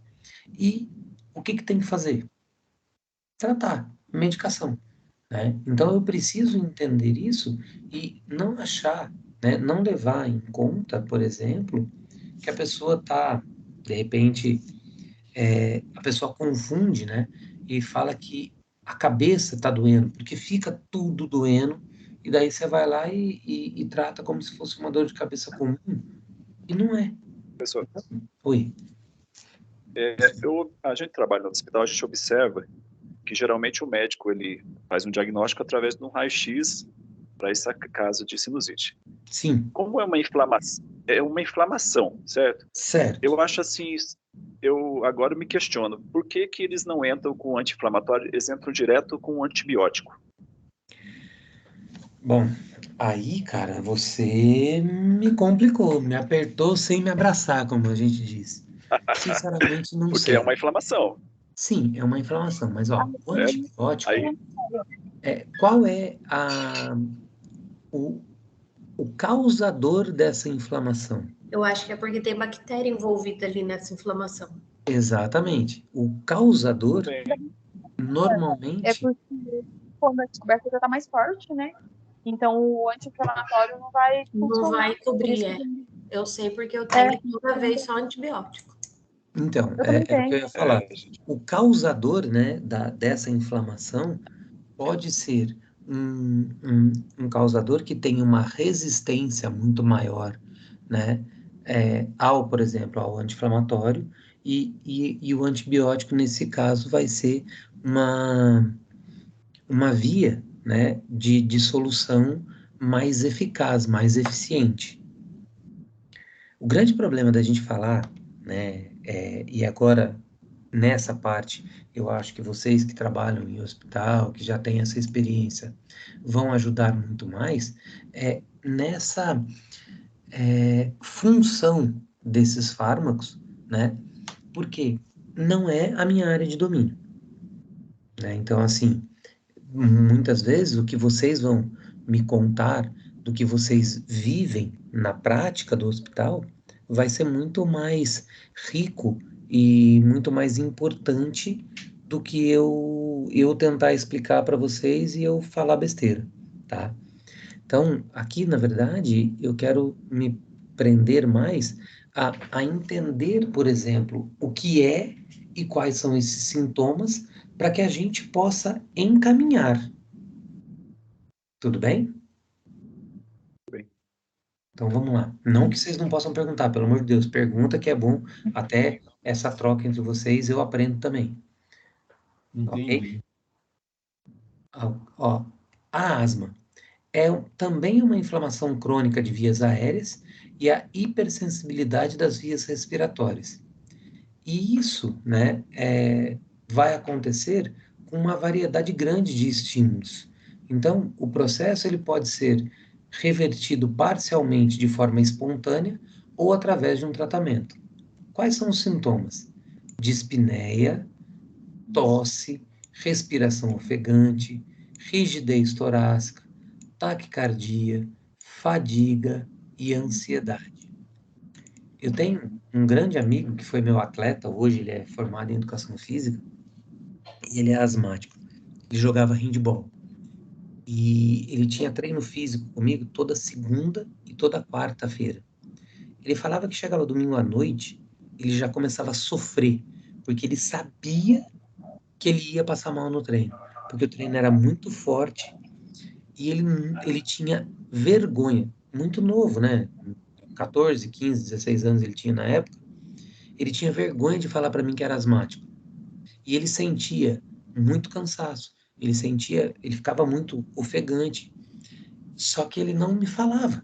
E o que tem que fazer? Tratar, medicação, né? Então eu preciso entender isso e não achar, né, não levar em conta, por exemplo, que a pessoa está, de repente, a pessoa confunde, né, e fala que a cabeça está doendo, porque fica tudo doendo, e daí você vai lá e trata como se fosse uma dor de cabeça comum, e não é. Professor, Oi. a gente trabalha no hospital, a gente observa que geralmente o médico ele faz um diagnóstico através de um raio-x para esse caso de sinusite. Sim, Como é uma inflamação, certo? certo. Eu acho assim, eu agora me questiono, por que que eles não entram com anti-inflamatório, eles entram direto com antibiótico? Bom, aí, cara, você me complicou, me apertou sem me abraçar, como a gente diz. Sinceramente, não Porque é sei. uma inflamação, Sim, é uma inflamação, mas ó, o certo? antibiótico, Aí, qual é o, o causador dessa inflamação? Eu acho que é porque tem bactéria envolvida ali nessa inflamação. Exatamente. O causador, tudo bem. É normalmente, porque quando a descoberta já tá mais forte, né? Então o anti-inflamatório não vai Não funcionar. vai cobrir, Por isso que- Eu sei porque eu tenho toda vez só antibiótico. então, Eu também era o que eu tenho. ia falar. O causador, né, dessa inflamação pode ser um causador que tem uma resistência muito maior, né, por exemplo, ao anti-inflamatório, e o antibiótico, nesse caso, vai ser uma via, né, de solução mais eficaz, mais eficiente. O grande problema da gente falar, né, e agora nessa parte, eu acho que vocês que trabalham em hospital, que já têm essa experiência, vão ajudar muito mais, nessa função desses fármacos, né? Porque não é a minha área de domínio, né? Então, assim, muitas vezes o que vocês vão me contar do que vocês vivem na prática do hospital vai ser muito mais rico e muito mais importante do que eu tentar explicar para vocês e eu falar besteira, tá? Então, aqui, na verdade, eu quero me prender mais a entender, por exemplo, o que é e quais são esses sintomas para que a gente possa encaminhar, Tudo bem? Bem. Então vamos lá. Não que vocês não possam perguntar, pelo amor de Deus, pergunta que é bom. Até essa troca entre vocês eu aprendo também. Entendi. Ó, a asma também uma inflamação crônica de vias aéreas e a hipersensibilidade das vias respiratórias. E isso, né, vai acontecer com uma variedade grande de estímulos. Então, o processo ele pode ser revertido parcialmente de forma espontânea ou através de um tratamento. Quais são os sintomas? Dispneia, tosse, respiração ofegante, rigidez torácica, taquicardia, fadiga e ansiedade. Eu tenho um grande amigo que foi meu atleta, hoje ele é formado em educação física, e ele é asmático. Ele jogava handball. E ele tinha treino físico comigo toda segunda e toda quarta-feira. Ele falava que chegava domingo à noite, ele já começava a sofrer, porque ele sabia que ele ia passar mal no treino, porque o treino era muito forte e ele tinha vergonha, muito novo, né? 14, 15, 16 anos ele tinha na época, ele tinha vergonha de falar para mim que era asmático. E ele sentia muito cansaço, ele ficava muito ofegante, só que ele não me falava.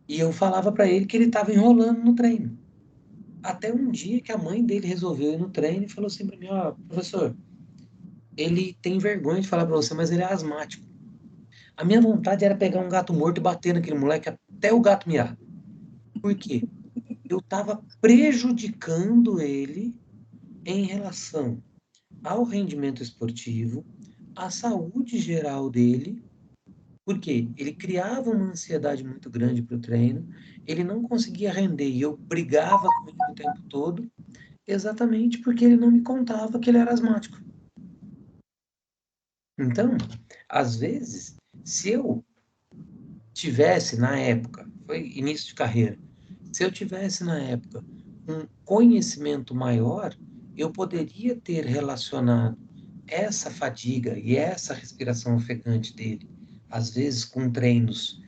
E eu falava para ele que ele estava enrolando no treino. Até um dia que a mãe dele resolveu ir no treino e falou assim para mim, ó, professor, ele tem vergonha de falar para você, mas ele é asmático. A minha vontade era pegar um gato morto e bater naquele moleque até o gato miar. Por quê? Eu estava prejudicando ele em relação ao rendimento esportivo, à saúde geral dele, porque ele criava uma ansiedade muito grande para o treino, ele não conseguia render e eu brigava com ele o tempo todo, exatamente porque ele não me contava que ele era asmático. Então, às vezes, se eu tivesse na época, foi início de carreira, se eu tivesse na época um conhecimento maior, eu poderia ter relacionado essa fadiga e essa respiração ofegante dele, às vezes com treinos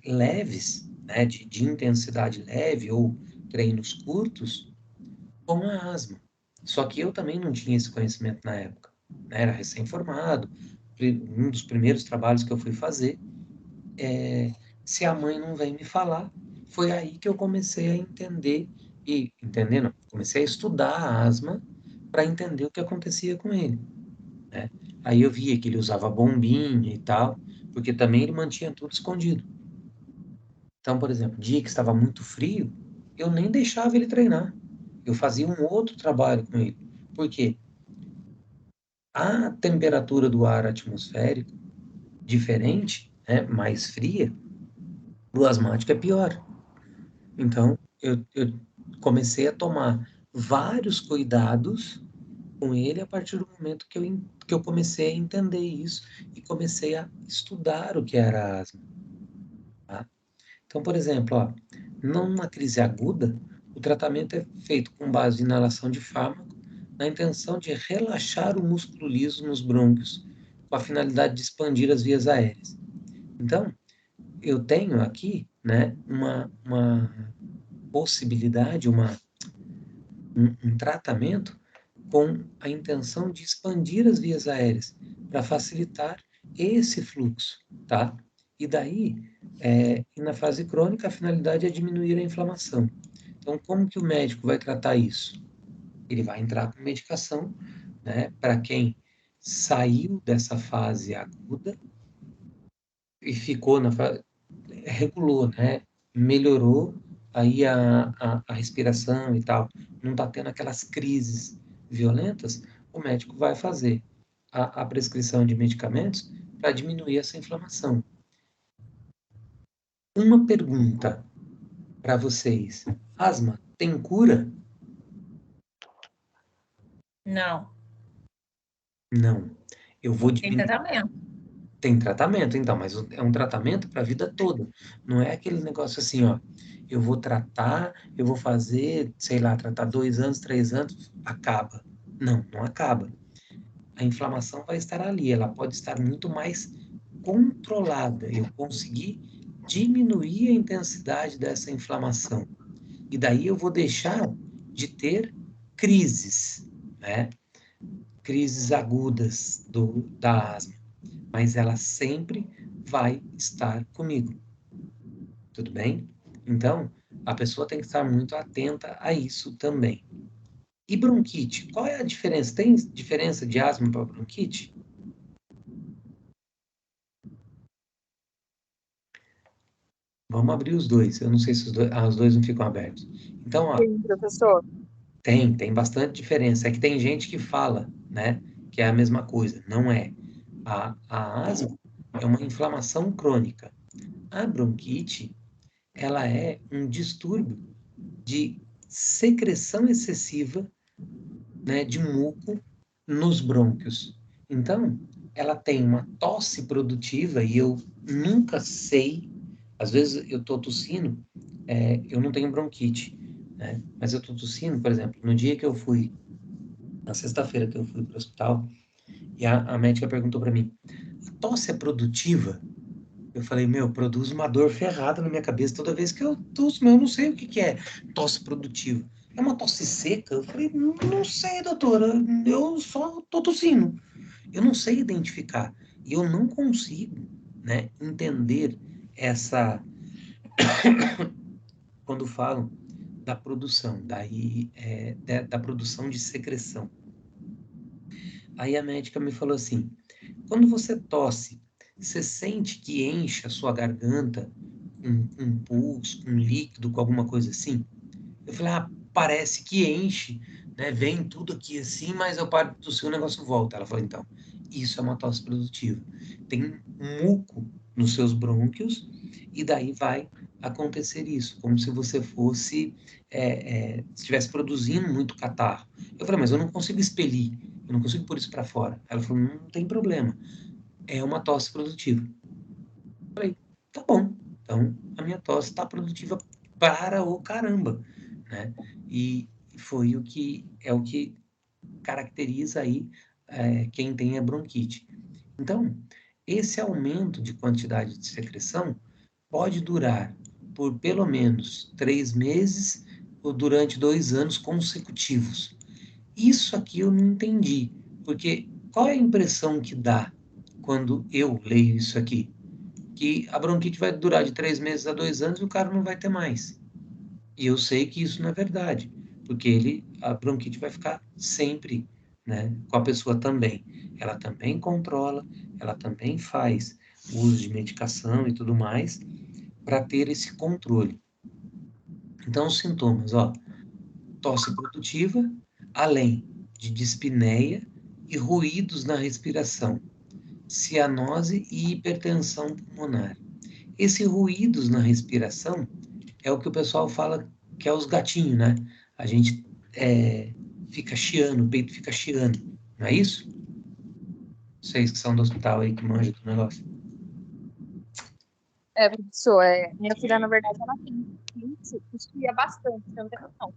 leves, né, de intensidade leve ou treinos curtos, com a asma. Só que eu também não tinha esse conhecimento na época, né, era recém-formado, um dos primeiros trabalhos que eu fui fazer, se a mãe não vem me falar, foi aí que eu comecei a entender, comecei a estudar a asma para entender o que acontecia com ele, né? Aí eu via que ele usava bombinha e tal, porque também ele mantinha tudo escondido. Então, por exemplo, dia que estava muito frio, eu nem deixava ele treinar. Eu fazia um outro trabalho com ele. Por quê? A temperatura do ar atmosférico, diferente, né, mais fria, o asmático é pior. Então, eu comecei a tomar vários cuidados com ele a partir do momento que eu comecei a entender isso e comecei a estudar o que era asma. Tá? Então, por exemplo, ó, numa crise aguda, o tratamento é feito com base em inalação de fármaco, na intenção de relaxar o músculo liso nos brônquios, com a finalidade de expandir as vias aéreas. Então, eu tenho aqui, né, uma possibilidade, um tratamento com a intenção de expandir as vias aéreas para facilitar esse fluxo, tá? E daí, na fase crônica, a finalidade é diminuir a inflamação. Então, como que o médico vai tratar isso? Ele vai entrar com medicação, né, para quem saiu dessa fase aguda e ficou na fase, regulou, né, melhorou aí a respiração e tal, não está tendo aquelas crises violentas, o médico vai fazer a prescrição de medicamentos para diminuir essa inflamação. Uma pergunta para vocês: asma tem cura? Não. Não. Eu vou Tem diminuir. tratamento. Tem tratamento, então, mas é um tratamento para a vida toda. Não é aquele negócio assim, ó, eu vou tratar, eu vou fazer, sei lá, tratar 2 anos, 3 anos, acaba. Não, não acaba. A inflamação vai estar ali, ela pode estar muito mais controlada, eu consegui diminuir a intensidade dessa inflamação. E daí eu vou deixar de ter crises, né? Crises agudas da asma. Mas ela sempre vai estar comigo. Tudo bem? Então, a pessoa tem que estar muito atenta a isso também. E bronquite? Qual é a diferença? Tem diferença de asma para bronquite? Vamos abrir os dois. Eu não sei se os dois não ficam abertos. Então, ó, Sim, professor. tem bastante diferença. É que tem gente que fala, né, que é a mesma coisa. Não é. A asma é uma inflamação crônica. A bronquite, ela é um distúrbio de secreção excessiva, né, de muco nos brônquios. Então, ela tem uma tosse produtiva e eu nunca sei, às vezes eu estou tossindo, eu não tenho bronquite, né, mas eu estou tossindo, por exemplo, no dia que eu fui, na sexta-feira que eu fui para o hospital, e a médica perguntou para mim, a tosse é produtiva? Eu falei, produz uma dor ferrada na minha cabeça toda vez que eu tosso, eu não sei o que é tosse produtiva. É uma tosse seca? Eu falei, não sei, doutora, eu só tô tossindo. Eu não sei identificar. E eu não consigo, né, entender essa... Quando falam da produção, da produção de secreção. Aí a médica me falou assim, quando você tosse, você sente que enche a sua garganta com pus, com líquido, com alguma coisa assim? Eu falei, parece que enche, né? Vem tudo aqui assim, mas eu paro de tossir, o negócio volta. Ela falou, então, isso é uma tosse produtiva. Tem muco nos seus brônquios e daí vai acontecer isso, como se você fosse, estivesse produzindo muito catarro. Eu falei, mas eu não consigo expelir, eu não consigo pôr isso para fora. Ela falou, não tem problema, é uma tosse produtiva. Eu falei, tá bom, então a minha tosse está produtiva para o caramba, né? E foi o que caracteriza aí quem tem a bronquite. Então, esse aumento de quantidade de secreção pode durar por pelo menos 3 meses ou durante 2 anos consecutivos. Isso aqui eu não entendi, porque qual é a impressão que dá quando eu leio isso aqui? Que a bronquite vai durar de 3 meses a 2 anos e o cara não vai ter mais. E eu sei que isso não é verdade, porque a bronquite vai ficar sempre, né, com a pessoa também. Ela também controla, ela também faz uso de medicação e tudo mais para ter esse controle. Então, os sintomas, ó, tosse produtiva, além de dispneia e ruídos na respiração, cianose e hipertensão pulmonar. Esses ruídos na respiração é o que o pessoal fala que é os gatinhos, né? A gente fica chiando, o peito fica chiando, não é isso? Vocês que são do hospital aí, que manjam do negócio. Professor, minha filha, na verdade, ela tem chia bastante, eu não tenho noção.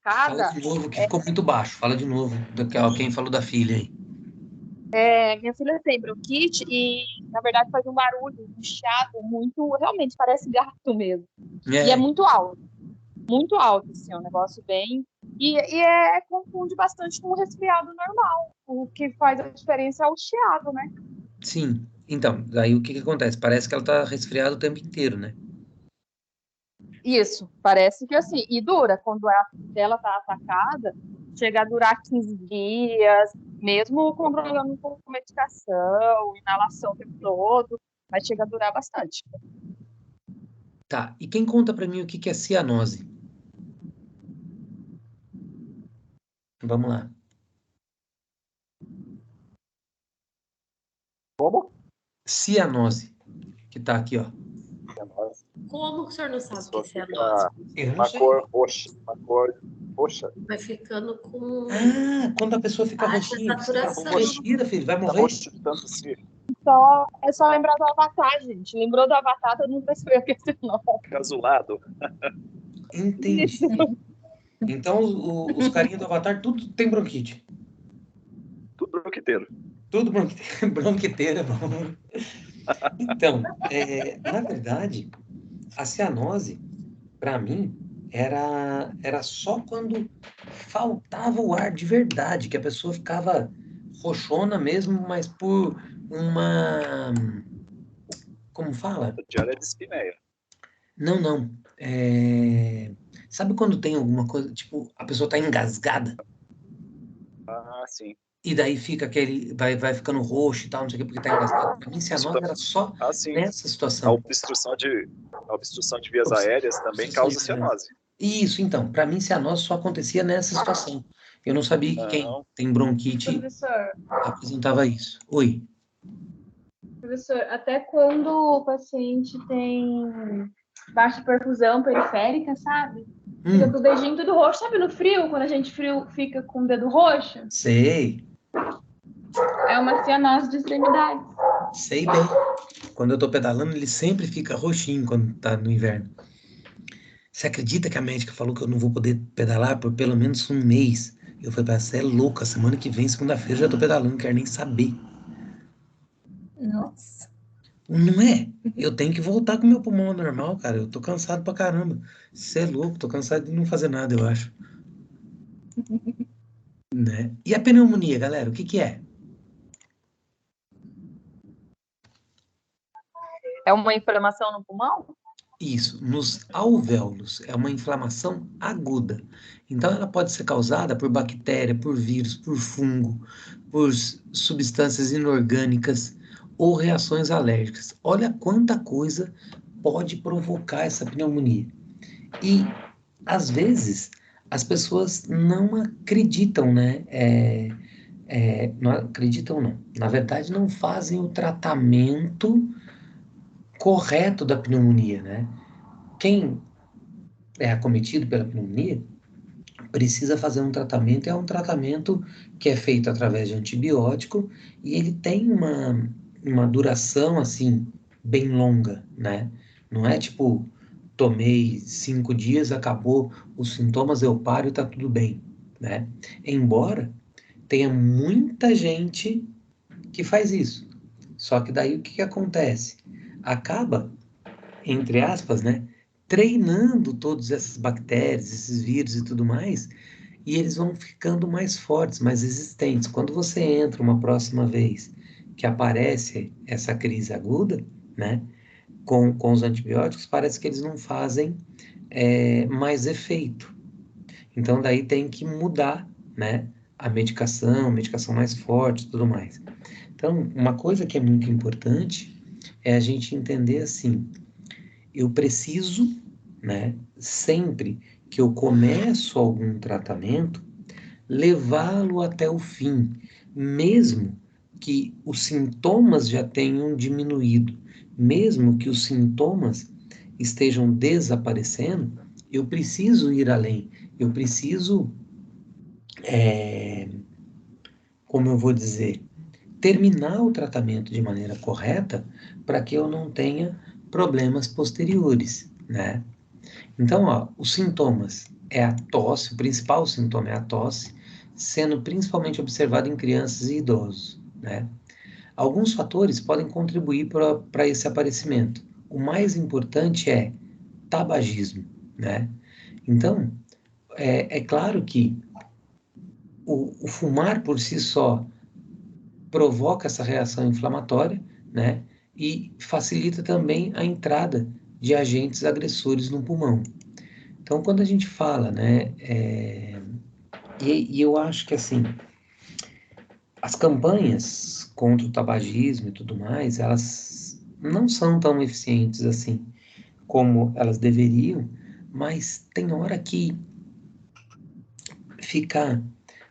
Fala de novo, que ficou muito baixo. Fala de novo, quem falou da filha aí. Minha filha tem bronquite e, na verdade, faz um barulho, um chiado muito, realmente parece gato mesmo. E é muito alto, assim, é um negócio bem... E confunde bastante com o resfriado normal. O que faz a diferença é o chiado, né? Sim. Então, daí o que acontece? Parece que ela tá resfriada o tempo inteiro, né? Isso, parece que assim, e dura, quando ela tá atacada, chega a durar 15 dias, mesmo controlando com medicação, inalação o tempo todo, mas chega a durar bastante. Tá, e quem conta pra mim o que é cianose? Vamos lá. Como? Cianose, que tá aqui, ó. Como que o senhor não sabe o que é Fica cianose? uma cor roxa, Vai ficando com Quando a pessoa fica baixa roxinha, saturação. respira, filho, vai tá morrer. roxo de tanto se É só lembrar do Avatar, gente. Lembrou do Avatar, todo mundo percebeu que esse nome. casulado. Entendi. Isso. Então, os carinhas do Avatar, tudo tem bronquite. Tudo bronquiteiro. Tudo bronquiteira, bom. Então, na verdade, a cianose, para mim, era só quando faltava o ar de verdade, que a pessoa ficava roxona mesmo, mas por uma... Como fala? Falta de ar é dispneia. Não, não. Sabe quando tem alguma coisa, tipo, a pessoa tá engasgada? Ah, sim. E daí fica aquele... Vai ficando roxo e tal, não sei o que, porque tá engasgado. Pra mim, Isso cianose era só ah, sim. nessa A situação. obstrução de vias aéreas também causa cianose. Isso, então. Para mim, cianose só acontecia nessa situação. Eu não sabia que quem Não. tem bronquite Professor, apresentava isso. Oi. professor, até quando o paciente tem baixa perfusão periférica, sabe? Fica com o dedinho tudo roxo. Sabe no frio, quando a gente frio fica com o dedo roxo? Sei. É uma cianose de extremidades. Sei bem. Quando eu tô pedalando, ele sempre fica roxinho quando tá no inverno. Você acredita que a médica falou que eu não vou poder pedalar por pelo menos um mês? Eu falei pra ela, você é louca, semana que vem, segunda-feira, eu já tô pedalando, não quero nem saber. Nossa. Não é? Eu tenho que voltar com o meu pulmão normal, cara. Eu tô cansado pra caramba. Você é louco, tô cansado de não fazer nada, eu acho. Né? E a pneumonia, galera, o que que é? É uma inflamação no pulmão? Isso, nos alvéolos, é uma inflamação aguda. Então, ela pode ser causada por bactéria, por vírus, por fungo, por substâncias inorgânicas ou reações alérgicas. Olha quanta coisa pode provocar essa pneumonia. E, às vezes, as pessoas não acreditam, né? Não acreditam, não. Na verdade, não fazem o tratamento correto da pneumonia, né? Quem é acometido pela pneumonia precisa fazer um tratamento, é um tratamento que é feito através de antibiótico e ele tem uma duração, assim, bem longa, né? Não é tipo, tomei 5 dias, acabou os sintomas, eu paro e tá tudo bem, né? Embora tenha muita gente que faz isso. Só que daí o que que acontece? Acaba, entre aspas, né, treinando todas essas bactérias, esses vírus e tudo mais, e eles vão ficando mais fortes, mais resistentes. Quando você entra uma próxima vez que aparece essa crise aguda, né, com os antibióticos, parece que eles não fazem mais efeito. Então, daí tem que mudar, né, a medicação mais forte e tudo mais. Então, uma coisa que é muito importante é a gente entender assim, eu preciso, né, sempre que eu começo algum tratamento, levá-lo até o fim, mesmo que os sintomas já tenham diminuído, mesmo que os sintomas estejam desaparecendo, eu preciso ir além, eu preciso, como eu vou dizer, terminar o tratamento de maneira correta para que eu não tenha problemas posteriores, né? Então, ó, os sintomas é a tosse, o principal sintoma é a tosse, sendo principalmente observado em crianças e idosos, né? Alguns fatores podem contribuir para esse aparecimento. O mais importante é tabagismo, né? Então, é claro que o fumar por si só provoca essa reação inflamatória, né? E facilita também a entrada de agentes agressores no pulmão. Então, quando a gente fala, né, e eu acho que assim, as campanhas contra o tabagismo e tudo mais, elas não são tão eficientes assim como elas deveriam, mas tem hora que fica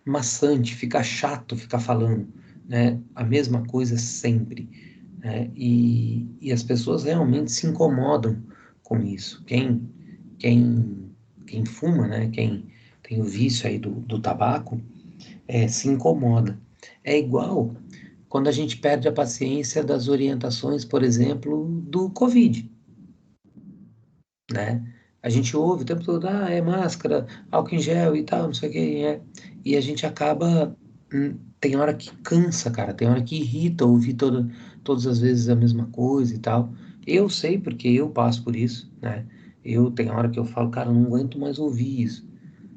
maçante, fica chato ficar falando, né, a mesma coisa sempre, né, e as pessoas realmente se incomodam com isso. Quem, quem fuma, né, quem tem o vício aí do tabaco, se incomoda. É igual quando a gente perde a paciência das orientações, por exemplo, do Covid, né? A gente ouve o tempo todo, é máscara, álcool em gel e tal, não sei o que, e a gente acaba tem hora que cansa, cara, tem hora que irrita ouvir todas as vezes a mesma coisa e tal. Eu sei porque eu passo por isso, né? Tem hora que eu falo, cara, eu não aguento mais ouvir isso.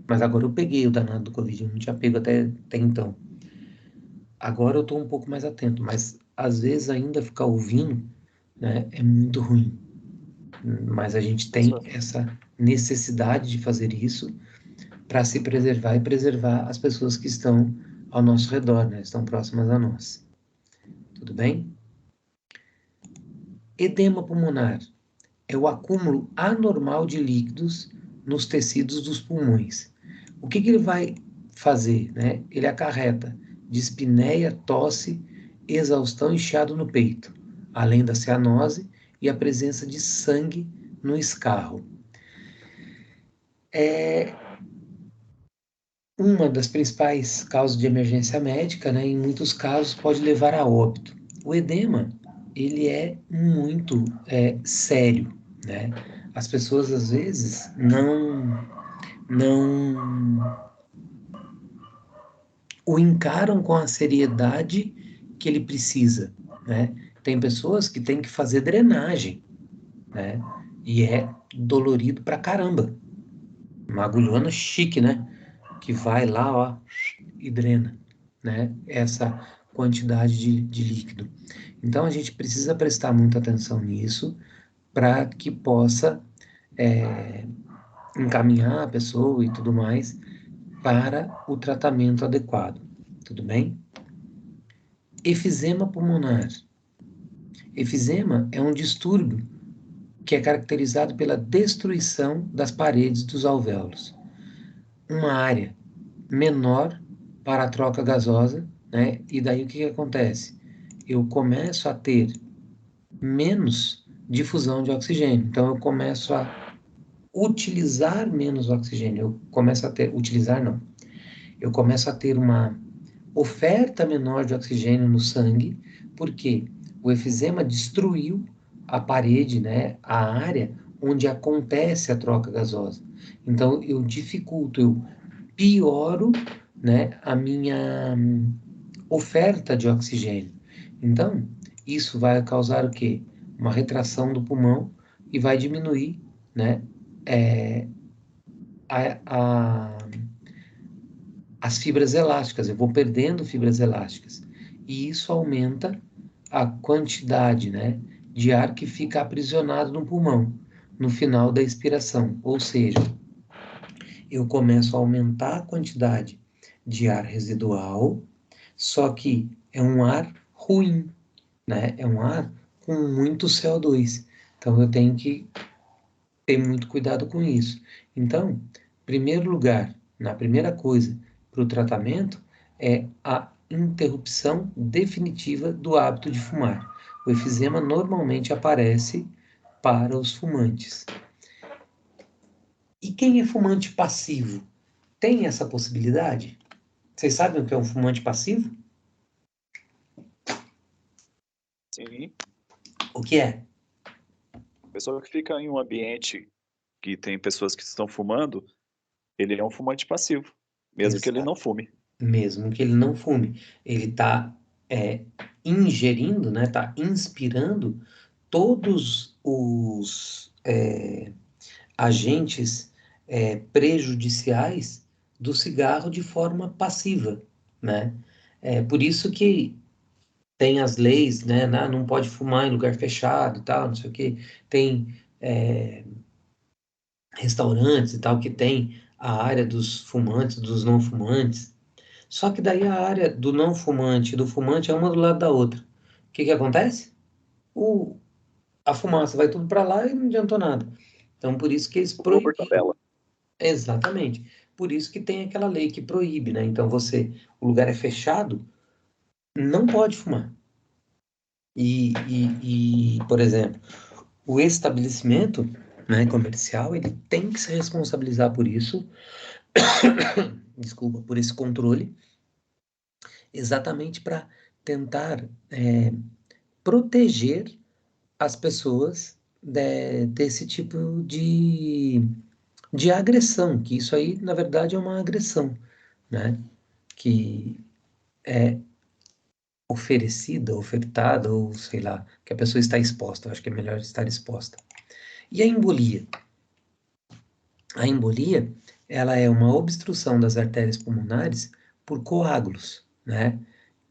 Mas agora eu peguei o danado do Covid, eu não tinha pego até então. Agora eu tô um pouco mais atento, mas às vezes ainda ficar ouvindo, né, é muito ruim. Mas a gente tem essa necessidade de fazer isso para se preservar e preservar as pessoas que estão ao nosso redor, né? Estão próximas a nós. Tudo bem? Edema pulmonar é o acúmulo anormal de líquidos nos tecidos dos pulmões. O que ele vai fazer, né? Ele acarreta dispneia, tosse, exaustão e chiado no peito, além da cianose e a presença de sangue no escarro. Uma das principais causas de emergência médica, né, em muitos casos pode levar a óbito. O edema, ele é muito sério, né? As pessoas às vezes não o encaram com a seriedade que ele precisa, né? Tem pessoas que têm que fazer drenagem, né? E é dolorido pra caramba. Uma agulhona chique, né? Que vai lá, ó, e drena, né? Essa quantidade de líquido. Então a gente precisa prestar muita atenção nisso para que possa encaminhar a pessoa e tudo mais para o tratamento adequado. Tudo bem? Efizema pulmonar. Efizema é um distúrbio que é caracterizado pela destruição das paredes dos alvéolos. Uma área menor para a troca gasosa, né? E daí o que acontece? Eu começo a ter menos difusão de oxigênio. Então eu começo a utilizar menos oxigênio. Eu começo a ter, utilizar não. Eu começo a ter uma oferta menor de oxigênio no sangue, porque o efizema destruiu a parede, né, a área onde acontece a troca gasosa. Então eu dificulto, eu pioro, né, a minha oferta de oxigênio. Então, isso vai causar o quê? Uma retração do pulmão e vai diminuir, né, as fibras elásticas. Eu vou perdendo fibras elásticas. E isso aumenta a quantidade, né, de ar que fica aprisionado no pulmão no final da expiração. Ou seja, eu começo a aumentar a quantidade de ar residual, só que é um ar ruim, né? É um ar com muito CO2. Então eu tenho que ter muito cuidado com isso. Então, primeiro lugar, na primeira coisa para o tratamento é a interrupção definitiva do hábito de fumar. O efizema normalmente aparece para os fumantes. E quem é fumante passivo? Tem essa possibilidade? Vocês sabem o que é um fumante passivo? Sim. O que é? Pessoa que fica em um ambiente que tem pessoas que estão fumando, ele é um fumante passivo, mesmo que ele não fume. Mesmo que ele não fume. Ele está ingerindo, né? Está inspirando todos os agentes prejudiciais do cigarro de forma passiva, né? Por isso que tem as leis, né? Não pode fumar em lugar fechado e tal, não sei o quê. Tem restaurantes e tal que tem a área dos fumantes, dos não fumantes. Só que daí a área do não fumante e do fumante é uma do lado da outra. O que acontece? A fumaça vai tudo para lá e não adiantou nada. Então, por isso que eles Por proibiram. tabela. Exatamente. Por isso que tem aquela lei que proíbe, né? Então, o lugar é fechado, não pode fumar. Por exemplo, o estabelecimento, né, comercial, ele tem que se responsabilizar por isso, desculpa, por esse controle, exatamente para tentar proteger as pessoas desse tipo de agressão, que isso aí, na verdade, é uma agressão, né? Que oferecida, ofertada, ou sei lá, que a pessoa está exposta. Eu acho que é melhor estar exposta. E a embolia? A embolia, ela é uma obstrução das artérias pulmonares por coágulos, né?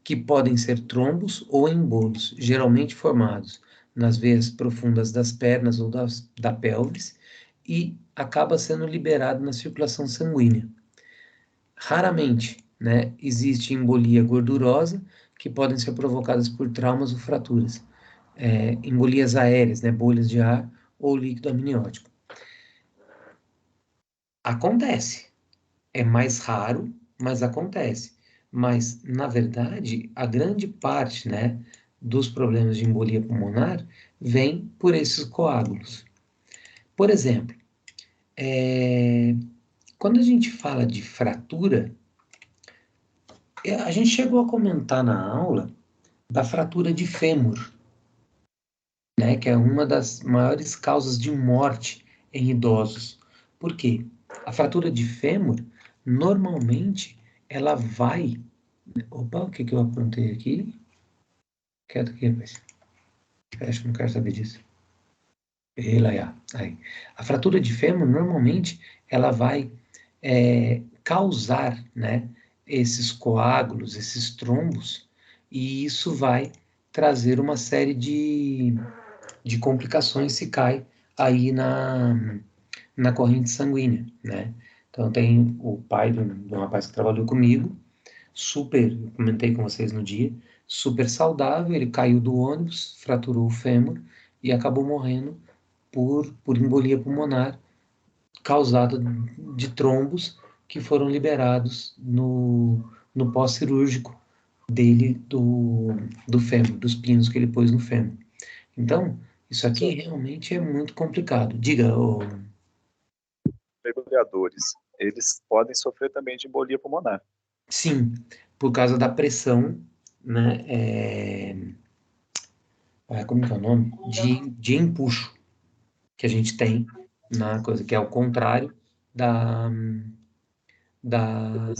Que podem ser trombos ou embolos, geralmente formados nas veias profundas das pernas ou da pelvis, e acaba sendo liberado na circulação sanguínea. Raramente, né, existe embolia gordurosa, que podem ser provocadas por traumas ou fraturas. Embolias aéreas, né, bolhas de ar ou líquido amniótico. Acontece. É mais raro, mas acontece. Mas, na verdade, a grande parte, né, dos problemas de embolia pulmonar vem por esses coágulos. Por exemplo, quando a gente fala de fratura, a gente chegou a comentar na aula da fratura de fêmur, né, que é uma das maiores causas de morte em idosos. Por quê? A fratura de fêmur, normalmente, ela vai... Opa, o que eu apontei aqui? Quieto aqui, rapaz. Acho que não quero saber disso. Aí. A fratura de fêmur, normalmente, ela vai causar, né, esses coágulos, esses trombos, e isso vai trazer uma série de complicações se cai aí na corrente sanguínea, né? Então, tem o pai de um rapaz que trabalhou comigo, super, eu comentei com vocês no dia, super saudável, ele caiu do ônibus, fraturou o fêmur e acabou morrendo por embolia pulmonar causada de trombos que foram liberados no pós-cirúrgico dele, do fêmur, dos pinos que ele pôs no fêmur. Então, isso aqui realmente é muito complicado. Diga, Mergulhadores, eles podem sofrer também de embolia pulmonar. sim, por causa da pressão, né? Como que é o nome? De empuxo que a gente tem na coisa, que é o contrário da, da,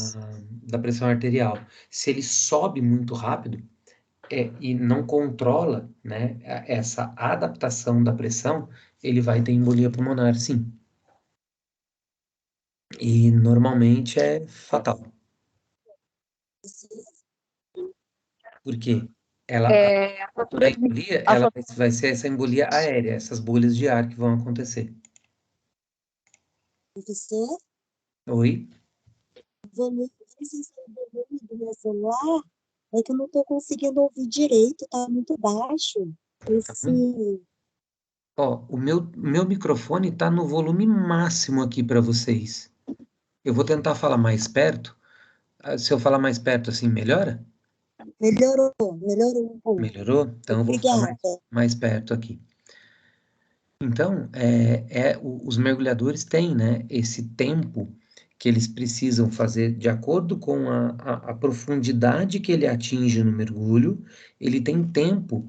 da pressão arterial. Se ele sobe muito rápido e não controla, né, essa adaptação da pressão, ele vai ter embolia pulmonar, sim. E normalmente é fatal. Por quê? A embolia, ela vai ser essa embolia aérea, essas bolhas de ar que vão acontecer. Professor, Oi? o volume do meu celular é que eu não estou conseguindo ouvir direito, tá muito baixo. Ó, o meu microfone está no volume máximo aqui para vocês. Eu vou tentar falar mais perto. Se eu falar mais perto assim, melhora? Melhorou um pouco. Melhorou? Então eu vou falar mais perto aqui. Então, os mergulhadores têm, né, esse tempo que eles precisam fazer de acordo com a profundidade que ele atinge no mergulho, ele tem tempo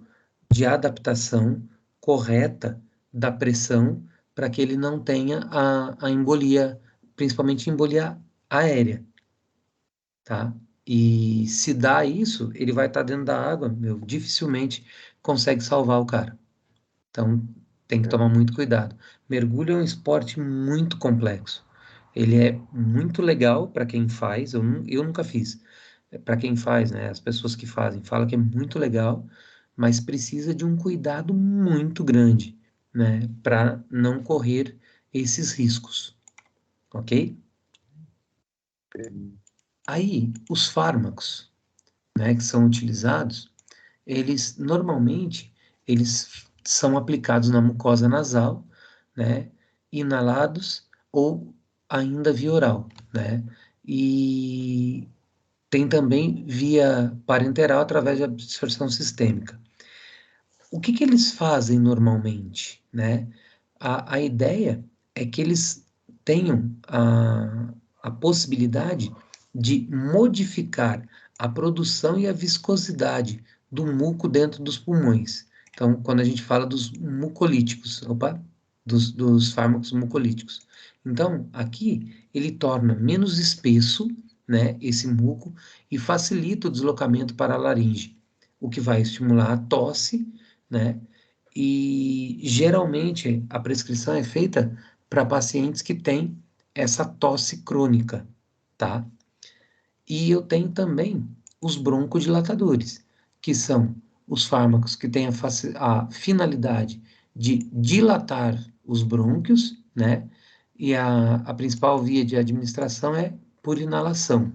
de adaptação correta da pressão para que ele não tenha a embolia, principalmente embolia aérea, tá? E se dá isso, ele vai estar dentro da água, dificilmente consegue salvar o cara. Então, tem que tomar muito cuidado. Mergulho é um esporte muito complexo. Ele é muito legal para quem faz, eu nunca fiz. Para quem faz, né? As pessoas que fazem falam que é muito legal, mas precisa de um cuidado muito grande, né? Para não correr esses riscos, ok? Aí, os fármacos, né, que são utilizados, eles normalmente são aplicados na mucosa nasal, né, inalados ou ainda via oral, né, e tem também via parenteral através de absorção sistêmica. O que eles fazem normalmente, né? A ideia é que eles tenham a possibilidade de modificar a produção e a viscosidade do muco dentro dos pulmões. Então, quando a gente fala dos mucolíticos, dos fármacos mucolíticos. Então, aqui ele torna menos espesso, né, esse muco e facilita o deslocamento para a laringe, o que vai estimular a tosse, né, e geralmente a prescrição é feita para pacientes que têm essa tosse crônica, tá? E eu tenho também os broncodilatadores, que são os fármacos que têm a finalidade de dilatar os brônquios, né? E a principal via de administração é por inalação.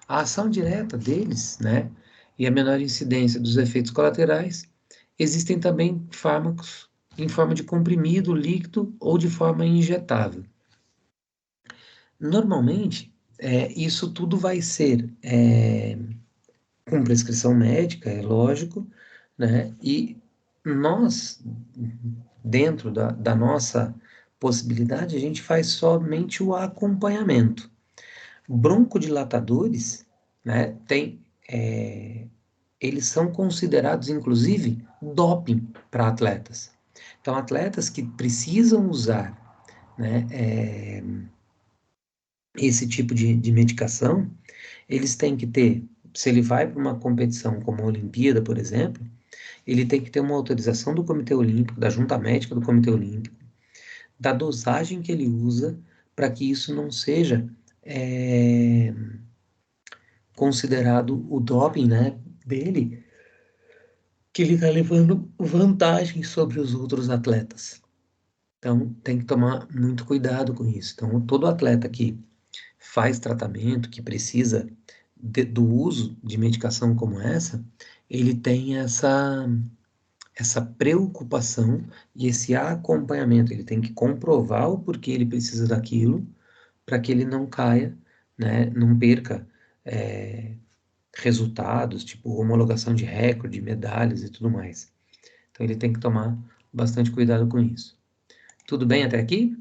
A ação direta deles, né? E a menor incidência dos efeitos colaterais. Existem também fármacos em forma de comprimido, líquido ou de forma injetável. Normalmente, isso tudo vai ser com prescrição médica, é lógico, né? E nós, dentro da nossa possibilidade, a gente faz somente o acompanhamento. Broncodilatadores, né? Eles são considerados, inclusive, doping para atletas. Então, atletas que precisam usar, né, esse tipo de medicação, eles têm que ter, se ele vai para uma competição como a Olimpíada, por exemplo, ele tem que ter uma autorização do Comitê Olímpico, da Junta Médica do Comitê Olímpico, da dosagem que ele usa, para que isso não seja considerado o doping, né, dele, que ele está levando vantagem sobre os outros atletas. Então, tem que tomar muito cuidado com isso. Então, todo atleta que faz tratamento, que precisa do uso de medicação como essa, ele tem essa preocupação e esse acompanhamento. Ele tem que comprovar o porquê ele precisa daquilo, para que ele não caia, né, não perca resultados, tipo homologação de recorde, medalhas e tudo mais. Então, ele tem que tomar bastante cuidado com isso. Tudo bem até aqui?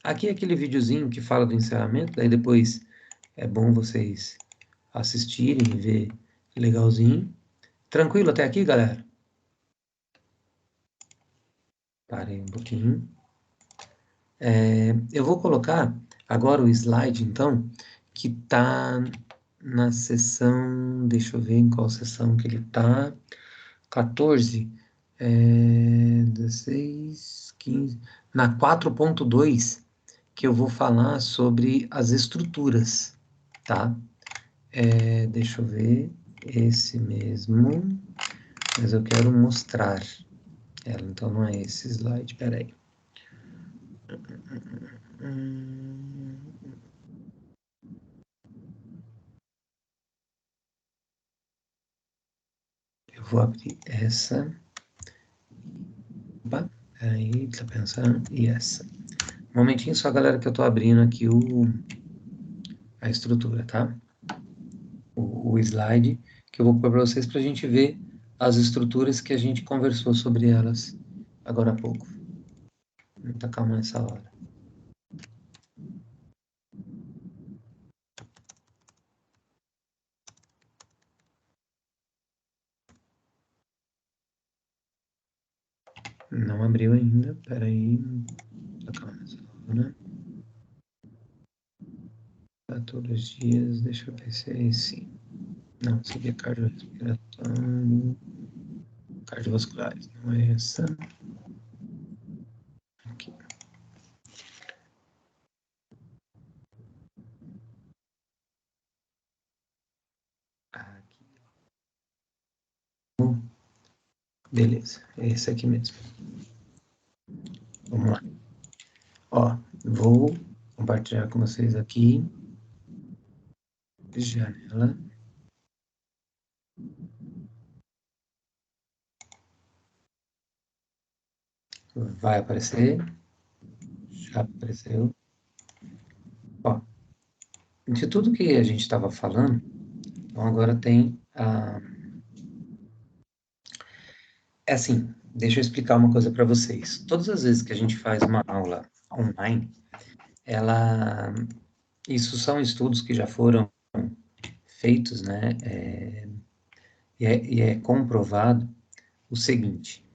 Aqui é aquele videozinho que fala do encerramento, daí depois é bom vocês assistirem e ver legalzinho. Tranquilo até aqui, galera? Parei um pouquinho. Eu vou colocar agora o slide, então, que está na seção, deixa eu ver em qual seção que ele está, 14, 16, 15, na 4.2, que eu vou falar sobre as estruturas, tá? Deixa eu ver, esse mesmo, mas eu quero mostrar ela, então não é esse slide, peraí. Eu vou abrir essa. Opa, peraí, tá pensando? E essa. Um momentinho só, galera, que eu tô abrindo aqui a estrutura, tá? O slide que eu vou pôr para vocês para a gente ver as estruturas que a gente conversou sobre elas agora há pouco. Muita calma nessa hora. Não abriu ainda, peraí. Muita calma nessa hora. Patologias, deixa eu ver se é esse. Não, seria cardiorrespiratório. Cardiovasculares, não é essa. Aqui. Aqui. Beleza, é esse aqui mesmo. Vamos lá. Ó, vou compartilhar com vocês aqui. Janela. Vai aparecer. Já apareceu. Ó, de tudo que a gente estava falando, então agora tem a... É assim, deixa eu explicar uma coisa para vocês. Todas as vezes que a gente faz uma aula online, isso são estudos que já foram feitos, né? E é comprovado o seguinte: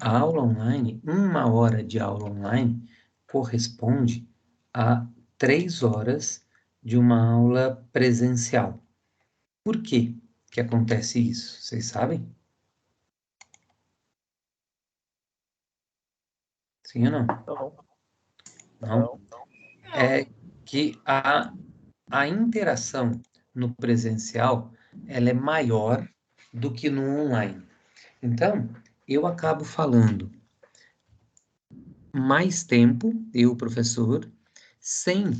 a aula online, 1 hora de aula online corresponde a 3 horas de uma aula presencial. Por quê que acontece isso? Vocês sabem? Sim ou não? Não? É que a interação no presencial, ela é maior do que no online. Então, eu acabo falando mais tempo, eu, professor, sem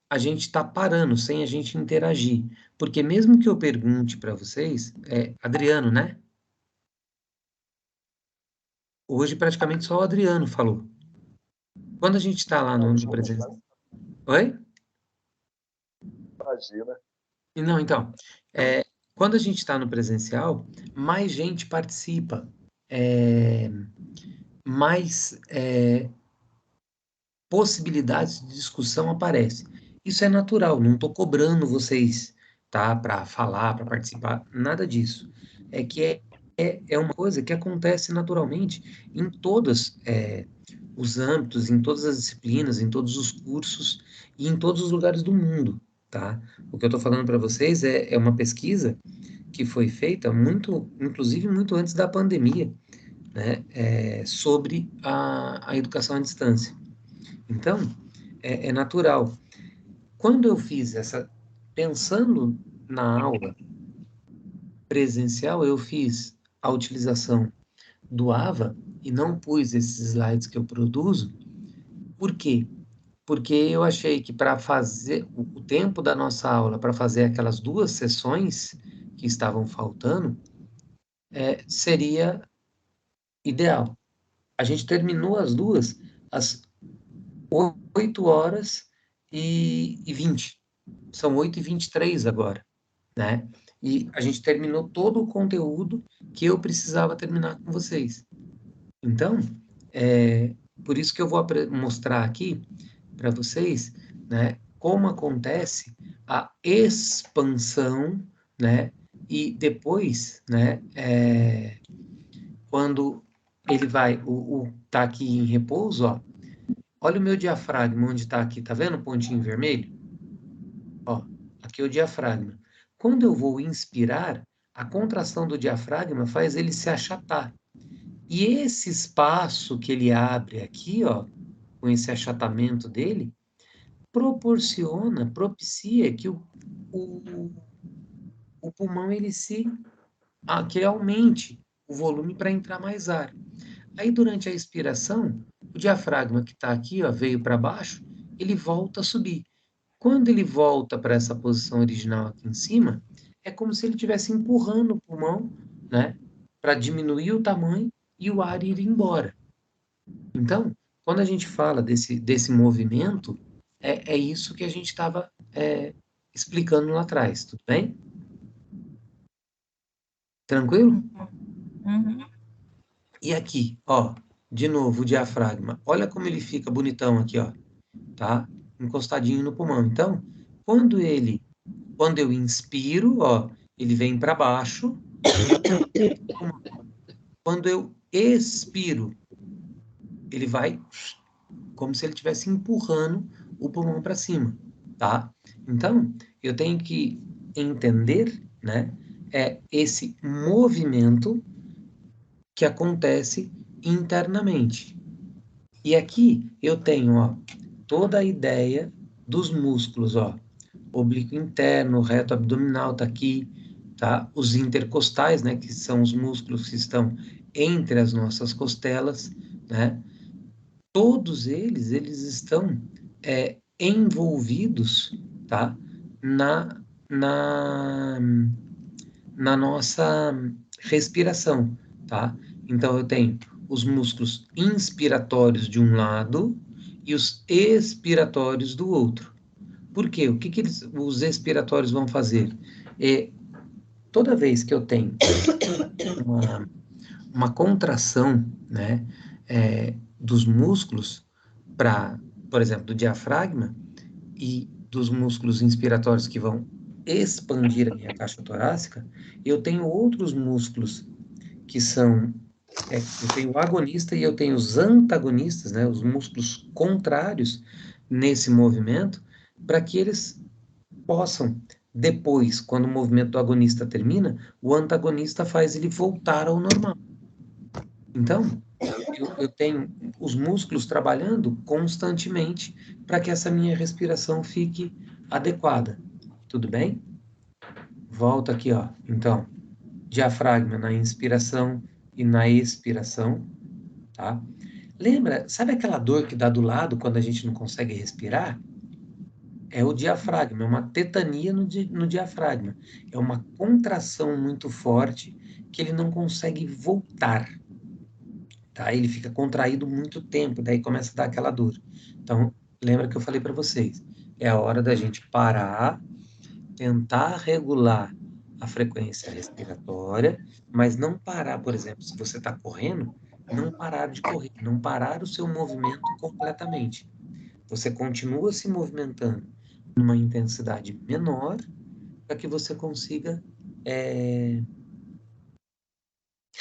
a gente estar parando, sem a gente interagir. Porque mesmo que eu pergunte para vocês, Adriano, né? Hoje praticamente só o Adriano falou. Quando a gente está lá no presencial... Oi? Imagina. Não, então, quando a gente está no presencial, mais gente participa, mais possibilidades de discussão aparecem. Isso é natural, não estou cobrando vocês, tá, para falar, para participar, nada disso. É que é uma coisa que acontece naturalmente em todos os âmbitos, em todas as disciplinas, em todos os cursos e em todos os lugares do mundo, tá? O que eu estou falando para vocês é uma pesquisa que foi feita inclusive muito antes da pandemia, né, sobre a educação à distância. Então, é natural. Quando eu fiz pensando na aula presencial, eu fiz a utilização do AVA e não pus esses slides que eu produzo. Por quê? Porque eu achei que para fazer o tempo da nossa aula, para fazer aquelas 2 sessões que estavam faltando, seria ideal. A gente terminou as 2 às 8h20. São 8h23 agora, né? E a gente terminou todo o conteúdo que eu precisava terminar com vocês. Então, por isso que eu vou mostrar aqui para vocês, né, como acontece a expansão, né, e depois, né, quando ele vai, tá aqui em repouso, ó, olha o meu diafragma, onde está aqui, tá vendo o pontinho vermelho? Ó, aqui é o diafragma. Quando eu vou inspirar, a contração do diafragma faz ele se achatar. E esse espaço que ele abre aqui, ó, com esse achatamento dele, propicia que o pulmão que ele aumente o volume para entrar mais ar. Aí, durante a expiração, o diafragma que está aqui, ó, veio para baixo, ele volta a subir. Quando ele volta para essa posição original aqui em cima, é como se ele estivesse empurrando o pulmão, né, para diminuir o tamanho e o ar ir embora. Então, quando a gente fala desse movimento, é isso que a gente estava explicando lá atrás, tudo bem? Tranquilo? Uhum. E aqui, ó, de novo o diafragma. Olha como ele fica bonitão aqui, ó, tá? Encostadinho no pulmão. Então, quando eu inspiro, ó, ele vem para baixo. Quando eu expiro, ele vai como se ele estivesse empurrando o pulmão para cima, tá? Então, eu tenho que entender, né, esse movimento que acontece internamente. E aqui eu tenho, ó, toda a ideia dos músculos, ó, oblíquo interno, reto abdominal tá aqui, tá? Os intercostais, né, que são os músculos que estão entre as nossas costelas, né? Todos eles estão envolvidos, tá? Na nossa respiração, tá? Então, eu tenho os músculos inspiratórios de um lado e os expiratórios do outro. Por quê? O que os expiratórios vão fazer? Toda vez que eu tenho uma contração, né, dos músculos, por exemplo, do diafragma e dos músculos inspiratórios que vão expandir a minha caixa torácica, eu tenho outros músculos que são, eu tenho o agonista e eu tenho os antagonistas, né, os músculos contrários nesse movimento, para que eles possam, depois, quando o movimento do agonista termina, o antagonista faz ele voltar ao normal. Então, eu tenho os músculos trabalhando constantemente para que essa minha respiração fique adequada. Tudo bem? Volta aqui, ó. Então, diafragma na inspiração e na expiração, tá? Lembra, sabe aquela dor que dá do lado quando a gente não consegue respirar? É o diafragma, é uma tetania no diafragma. É uma contração muito forte que ele não consegue voltar, tá? Ele fica contraído muito tempo, daí começa a dar aquela dor. Então, lembra que eu falei para vocês, é a hora da gente parar, tentar regular a frequência respiratória, mas não parar, por exemplo, se você está correndo, não parar de correr, não parar o seu movimento completamente. Você continua se movimentando numa intensidade menor para que você consiga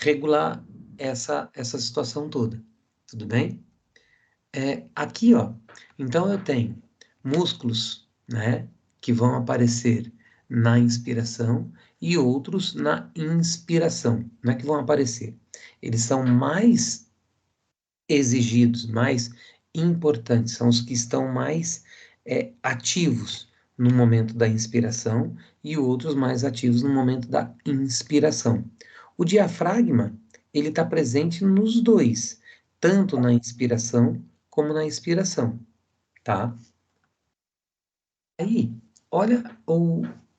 regular essa situação toda. Tudo bem? Aqui, ó, então eu tenho músculos, né, que vão aparecer na inspiração e outros na inspiração, não é que vão aparecer. Eles são mais exigidos, mais importantes, são os que estão mais ativos no momento da inspiração e outros mais ativos no momento da inspiração. O diafragma, ele está presente nos dois, tanto na inspiração como na expiração, tá? Aí, olha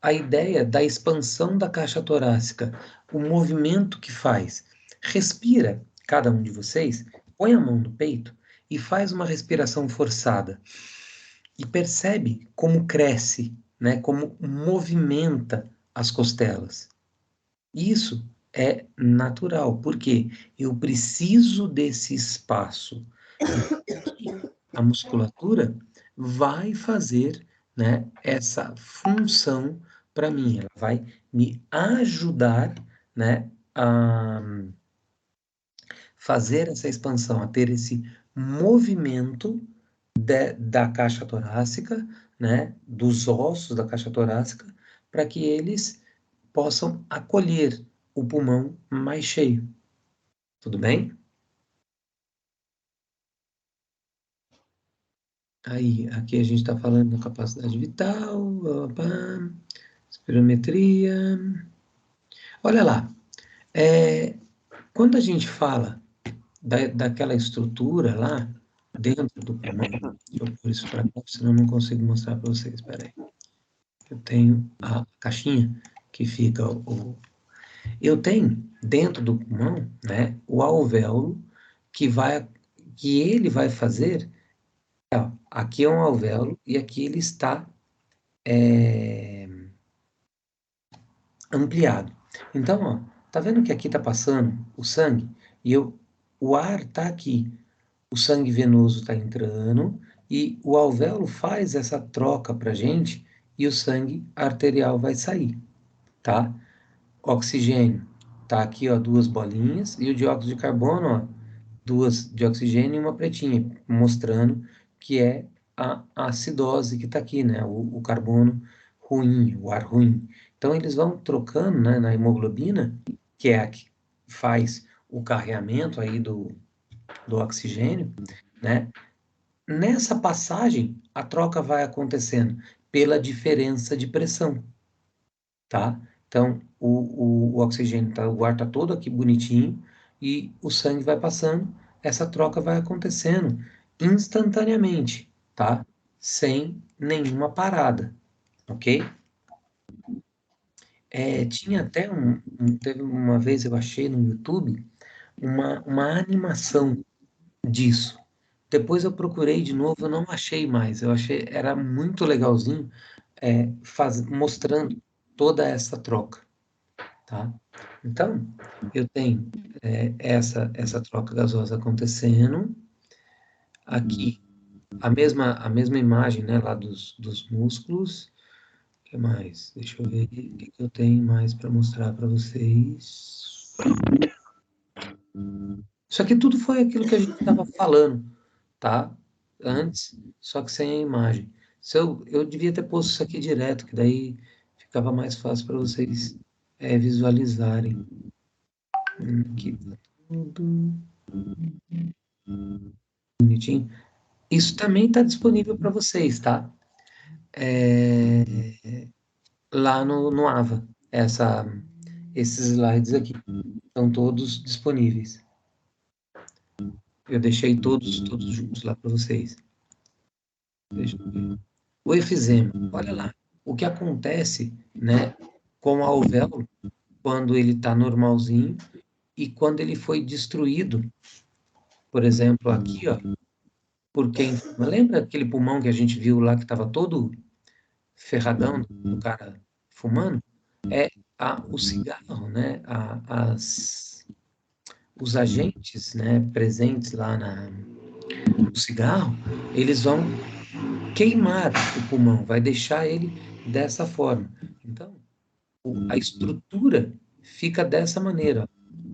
a ideia da expansão da caixa torácica, o movimento que faz. Respira, cada um de vocês, põe a mão no peito e faz uma respiração forçada. E percebe como cresce, né, como movimenta as costelas. Isso é natural, porque eu preciso desse espaço. A musculatura vai fazer, né, essa função para mim, ela vai me ajudar, né, a fazer essa expansão, a ter esse movimento da caixa torácica, né, dos ossos da caixa torácica, para que eles possam acolher o pulmão mais cheio. Tudo bem? Aí, aqui a gente está falando da capacidade vital, espirometria. Olha lá, quando a gente fala daquela estrutura lá, dentro do pulmão, deixa eu pôr isso para cá, senão eu não consigo mostrar para vocês, espera aí. Eu tenho a caixinha que fica eu tenho dentro do pulmão, né, o alvéolo que ele vai fazer. Ó, aqui é um alvéolo e aqui ele está ampliado. Então, ó, tá vendo que aqui está passando o sangue e o ar está aqui, o sangue venoso está entrando e o alvéolo faz essa troca para gente e o sangue arterial vai sair, tá? Oxigênio tá aqui, ó, duas bolinhas e o dióxido de carbono, ó, duas de oxigênio e uma pretinha, mostrando que é a acidose que está aqui, né? O carbono ruim, o ar ruim. Então, eles vão trocando, né, na hemoglobina, que é a que faz o carreamento aí do oxigênio, né? Nessa passagem, a troca vai acontecendo pela diferença de pressão, tá? Então, o oxigênio, o ar está todo aqui bonitinho e o sangue vai passando, essa troca vai acontecendo instantaneamente, tá? Sem nenhuma parada, ok? Tinha até teve uma vez eu achei no YouTube uma animação disso. Depois eu procurei de novo, eu não achei mais. Eu achei, era muito legalzinho, mostrando toda essa troca, tá? Então, eu tenho essa troca gasosa acontecendo. Aqui, a mesma imagem, né, lá dos músculos. O que mais? Deixa eu ver o que eu tenho mais para mostrar para vocês. Isso aqui tudo foi aquilo que a gente estava falando, tá? Antes, só que sem a imagem. Eu devia ter posto isso aqui direto, que daí ficava mais fácil para vocês visualizarem. Aqui tá tudo bonitinho. Isso também está disponível para vocês, tá? Lá no Ava, esses slides aqui estão todos disponíveis. Eu deixei todos juntos lá para vocês. Deixa eu ver. O efizema, olha lá, o que acontece, né, com o alvéolo quando ele está normalzinho e quando ele foi destruído, por exemplo, aqui, ó, por quem... Lembra aquele pulmão que a gente viu lá que estava todo ferradão do cara fumando? O cigarro, né, os agentes, né, presentes lá no cigarro, eles vão queimar o pulmão, vai deixar ele dessa forma. Então, a estrutura fica dessa maneira,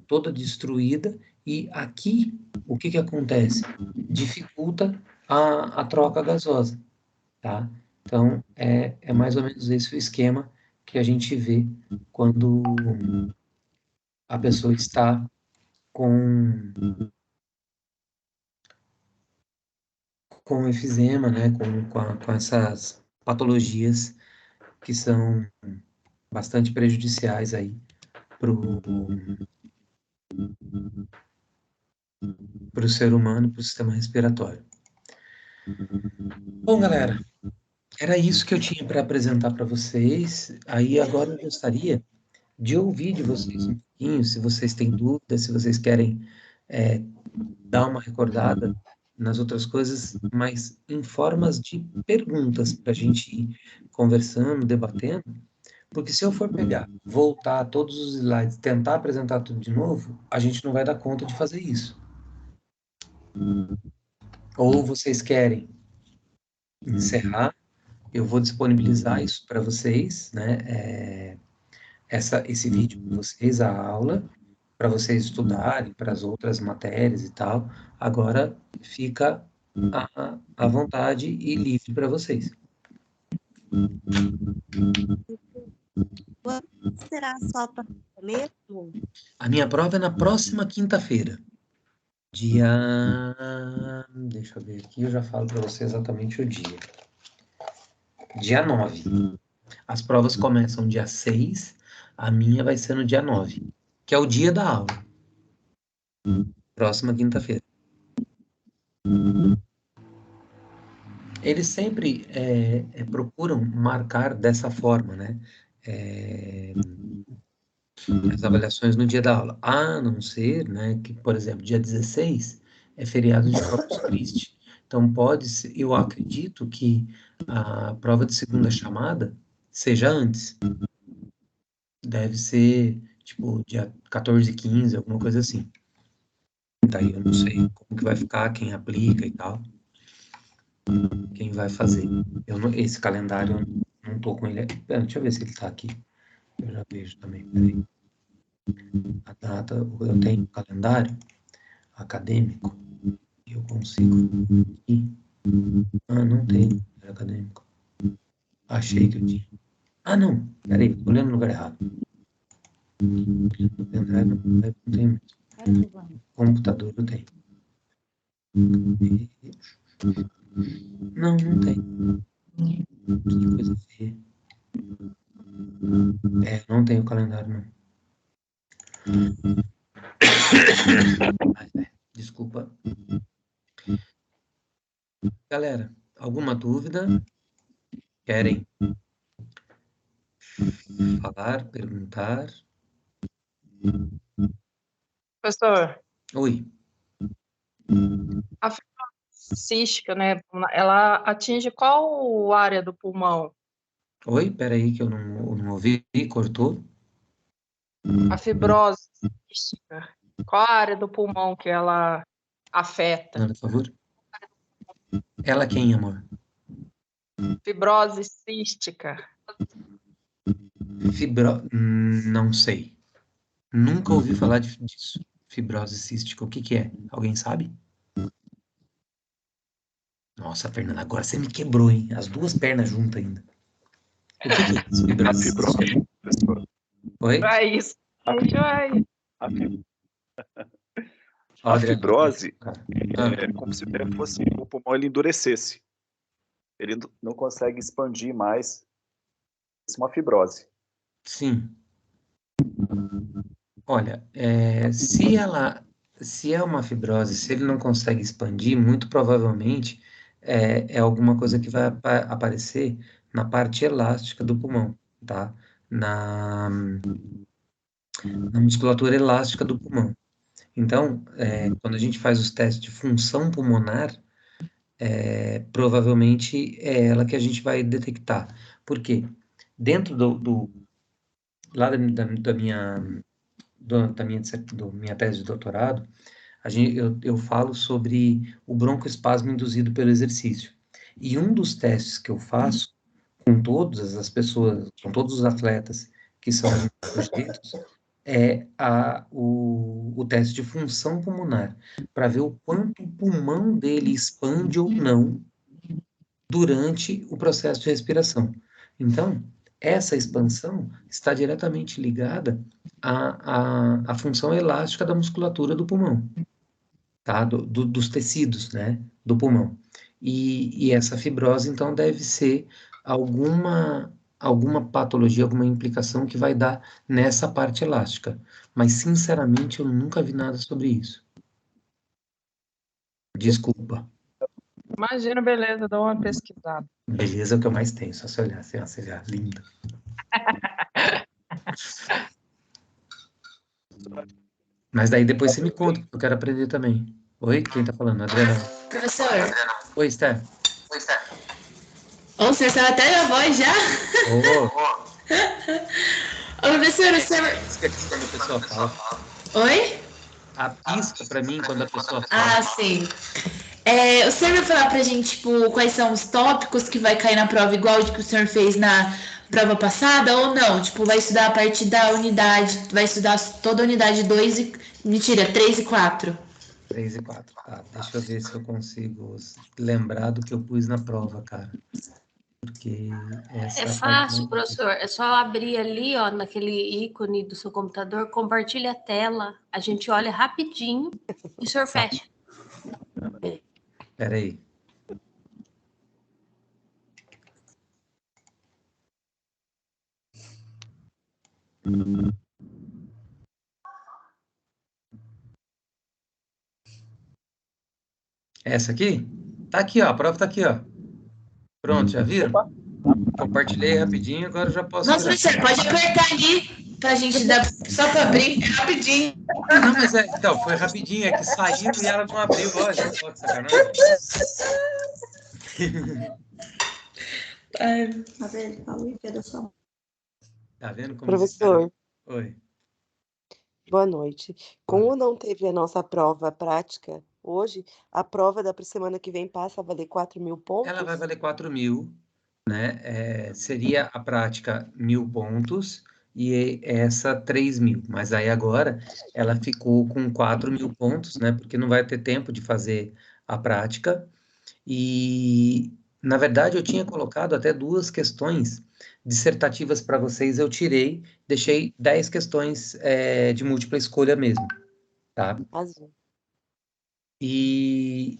toda destruída, e aqui, o que acontece? Dificulta a troca gasosa, tá? Então, é mais ou menos esse o esquema que a gente vê quando a pessoa está com efizema, né, com essas patologias que são bastante prejudiciais aí para o ser humano, para o sistema respiratório. Bom, galera, era isso que eu tinha para apresentar para vocês. Aí agora eu gostaria de ouvir de vocês um pouquinho, se vocês têm dúvidas, se vocês querem dar uma recordada nas outras coisas, mas em formas de perguntas para a gente ir conversando, debatendo, porque se eu for pegar, voltar a todos os slides, tentar apresentar tudo de novo, a gente não vai dar conta de fazer isso. Ou vocês querem encerrar, eu vou disponibilizar isso para vocês, né? Esse vídeo para vocês, a aula, para vocês estudarem, para as outras matérias e tal. Agora fica à vontade e livre para vocês. Quando será a sua prova mesmo? A minha prova é na próxima quinta-feira. Deixa eu ver aqui, eu já falo para você exatamente o dia. Dia 9. As provas começam dia 6, a minha vai ser no dia 9, que é o dia da aula. Próxima quinta-feira. Eles sempre procuram marcar dessa forma, né? As avaliações no dia da aula. A não ser, né, que, por exemplo, dia 16 é feriado de Corpus Christi. Então, pode ser, eu acredito que a prova de segunda chamada seja antes. Deve ser, tipo, dia 14, 15, alguma coisa assim. Daí eu não sei como que vai ficar, quem aplica e tal. Quem vai fazer. Esse calendário eu não tô com ele aqui. Deixa eu ver se ele tá aqui. Eu já vejo também. Peraí. A data, eu tenho um calendário acadêmico e eu consigo ir. Não tem acadêmico. Achei que eu tinha. Não. Peraí, tô olhando no lugar errado. No pendrive não tem mesmo. Computador eu tenho. Não tem. Que coisa feia. Não tem o calendário, não. Desculpa. Galera, alguma dúvida? Querem falar, perguntar? Professor, Oi. a fibrose cística, né? Ela atinge qual área do pulmão? Oi, peraí que eu não ouvi, cortou. A fibrose cística, qual a área do pulmão que ela afeta? Por favor. Ela quem, amor? Fibrose cística. Não sei. Nunca ouvi falar disso. Fibrose cística, o que é? Alguém sabe? Nossa, Fernanda, agora você me quebrou, hein? As duas pernas juntas ainda. O que é isso? A fibrose, professor. Oi? É isso. Gente, A, fi- Ó, a Adriana, fibrose cara. é como se fosse o pulmão ele endurecesse. Ele não consegue expandir mais. Isso é uma fibrose. Sim. Olha, se é uma fibrose, se ele não consegue expandir, muito provavelmente é alguma coisa que vai aparecer na parte elástica do pulmão, tá? Na musculatura elástica do pulmão. Então, quando a gente faz os testes de função pulmonar, provavelmente é ela que a gente vai detectar. Por quê? Dentro lá da minha tese de doutorado, eu falo sobre o broncoespasmo induzido pelo exercício. E um dos testes que eu faço com todas as pessoas, com todos os atletas que são sujeitos, é o teste de função pulmonar, para ver o quanto o pulmão dele expande ou não durante o processo de respiração. Então, essa expansão está diretamente ligada à função elástica da musculatura do pulmão, tá? Dos tecidos, né, do pulmão. E essa fibrose, então, deve ser alguma patologia, alguma implicação que vai dar nessa parte elástica. Mas, sinceramente, eu nunca vi nada sobre isso. Desculpa. imagina, beleza, dá uma pesquisada. Beleza é o que eu mais tenho, só se olhar assim, ó, você já, linda. Mas daí depois você me conta, porque eu quero aprender também. Oi, quem tá falando? Adriana. Professor, Oi, Esther. ô, você sabe até a voz já? Ô, Ô, professor, o senhor... pisca aqui quando a pessoa fala. Oi? Pisca pra mim quando a pessoa fala. Ah, sim. O senhor vai falar pra gente, tipo, quais são os tópicos que vai cair na prova, igual o que o senhor fez na prova passada, ou não? Tipo, vai estudar a partir da unidade, vai estudar toda a unidade 2 e... Mentira, 3 e 4. 3 e 4. Tá, deixa eu ver se eu consigo lembrar do que eu pus na prova, cara. Porque essa É a parte fácil, mais- professor. É só abrir ali, ó, naquele ícone do seu computador, compartilha a tela, a gente olha rapidinho e o senhor fecha. Pera aí. Essa aqui? Tá aqui, ó. A prova tá aqui, ó. Pronto, já viram? Compartilhei rapidinho, agora eu já posso Nossa, virar. professor, pode apertar ali pra gente dar só pra abrir, é rapidinho. Não, mas então, foi rapidinho, é que saiu e ela não abriu, olha, só que sacanagem. Tá vendo como Professor, Oi. boa noite. Como não teve a nossa prova prática hoje, a prova da semana que vem passa a valer 4.000 pontos? Ela vai valer 4.000, né? Seria a prática 1.000 pontos e essa 3.000. Mas aí agora ela ficou com 4.000 pontos, né? Porque não vai ter tempo de fazer a prática. E, na verdade, eu tinha colocado até 2 questões dissertativas para vocês, eu tirei, deixei 10 questões de múltipla escolha mesmo, tá? Azul. E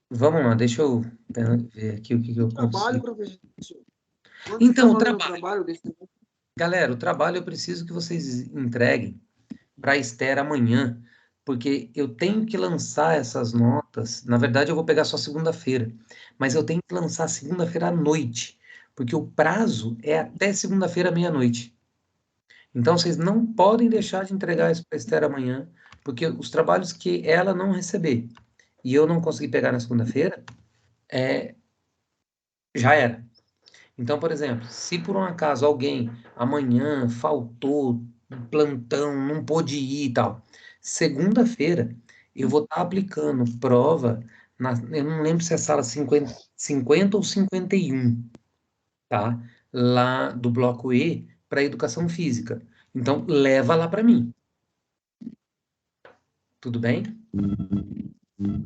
vamos lá, deixa eu ver aqui o que eu Trabalho, consigo. professor. Então, o trabalho. Galera, o trabalho eu preciso que vocês entreguem para a Esther amanhã, porque eu tenho que lançar essas notas. Na verdade, eu vou pegar só segunda-feira, mas eu tenho que lançar segunda-feira à noite, porque o prazo é até segunda-feira meia-noite. Então, vocês não podem deixar de entregar isso para a Esther amanhã, porque os trabalhos que ela não receber e eu não conseguir pegar na segunda-feira, já era. Então, por exemplo, se por um acaso alguém amanhã faltou plantão, não pôde ir e tal, segunda-feira eu vou estar aplicando prova, eu não lembro se é sala 50 ou 51, tá? Lá do bloco E para educação física. Então, leva lá para mim. Tudo bem?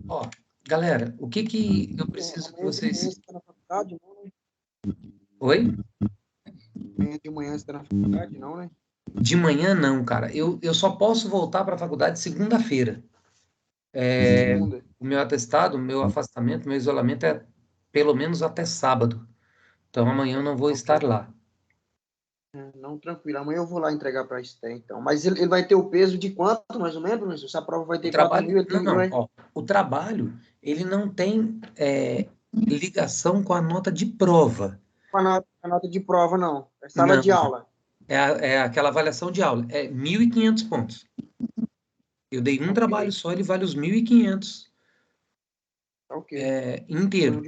Ó, Galera, o que eu preciso que Amanhã de manhã vocês... você tá na faculdade, não, né? Oi? Amanhã de manhã você tá na faculdade, não, né? De manhã, não, cara. Eu só posso voltar para a faculdade segunda-feira. Segunda. O meu atestado, o meu afastamento, meu isolamento é pelo menos até sábado. Então, amanhã eu não vou estar lá. Não, tranquilo. Amanhã eu vou lá entregar para a Esté, então. Mas ele vai ter o peso de quanto, mais ou menos? Essa prova vai O ter 4 trabalho... mil, ele Não, tem, não. vai... Ó, o trabalho, ele não tem ligação com a nota de prova. Com a nota de prova, não. É sala Não. de aula. É aquela avaliação de aula. É 1.500 pontos. Eu dei um trabalho só, ele vale os 1.500 inteiro.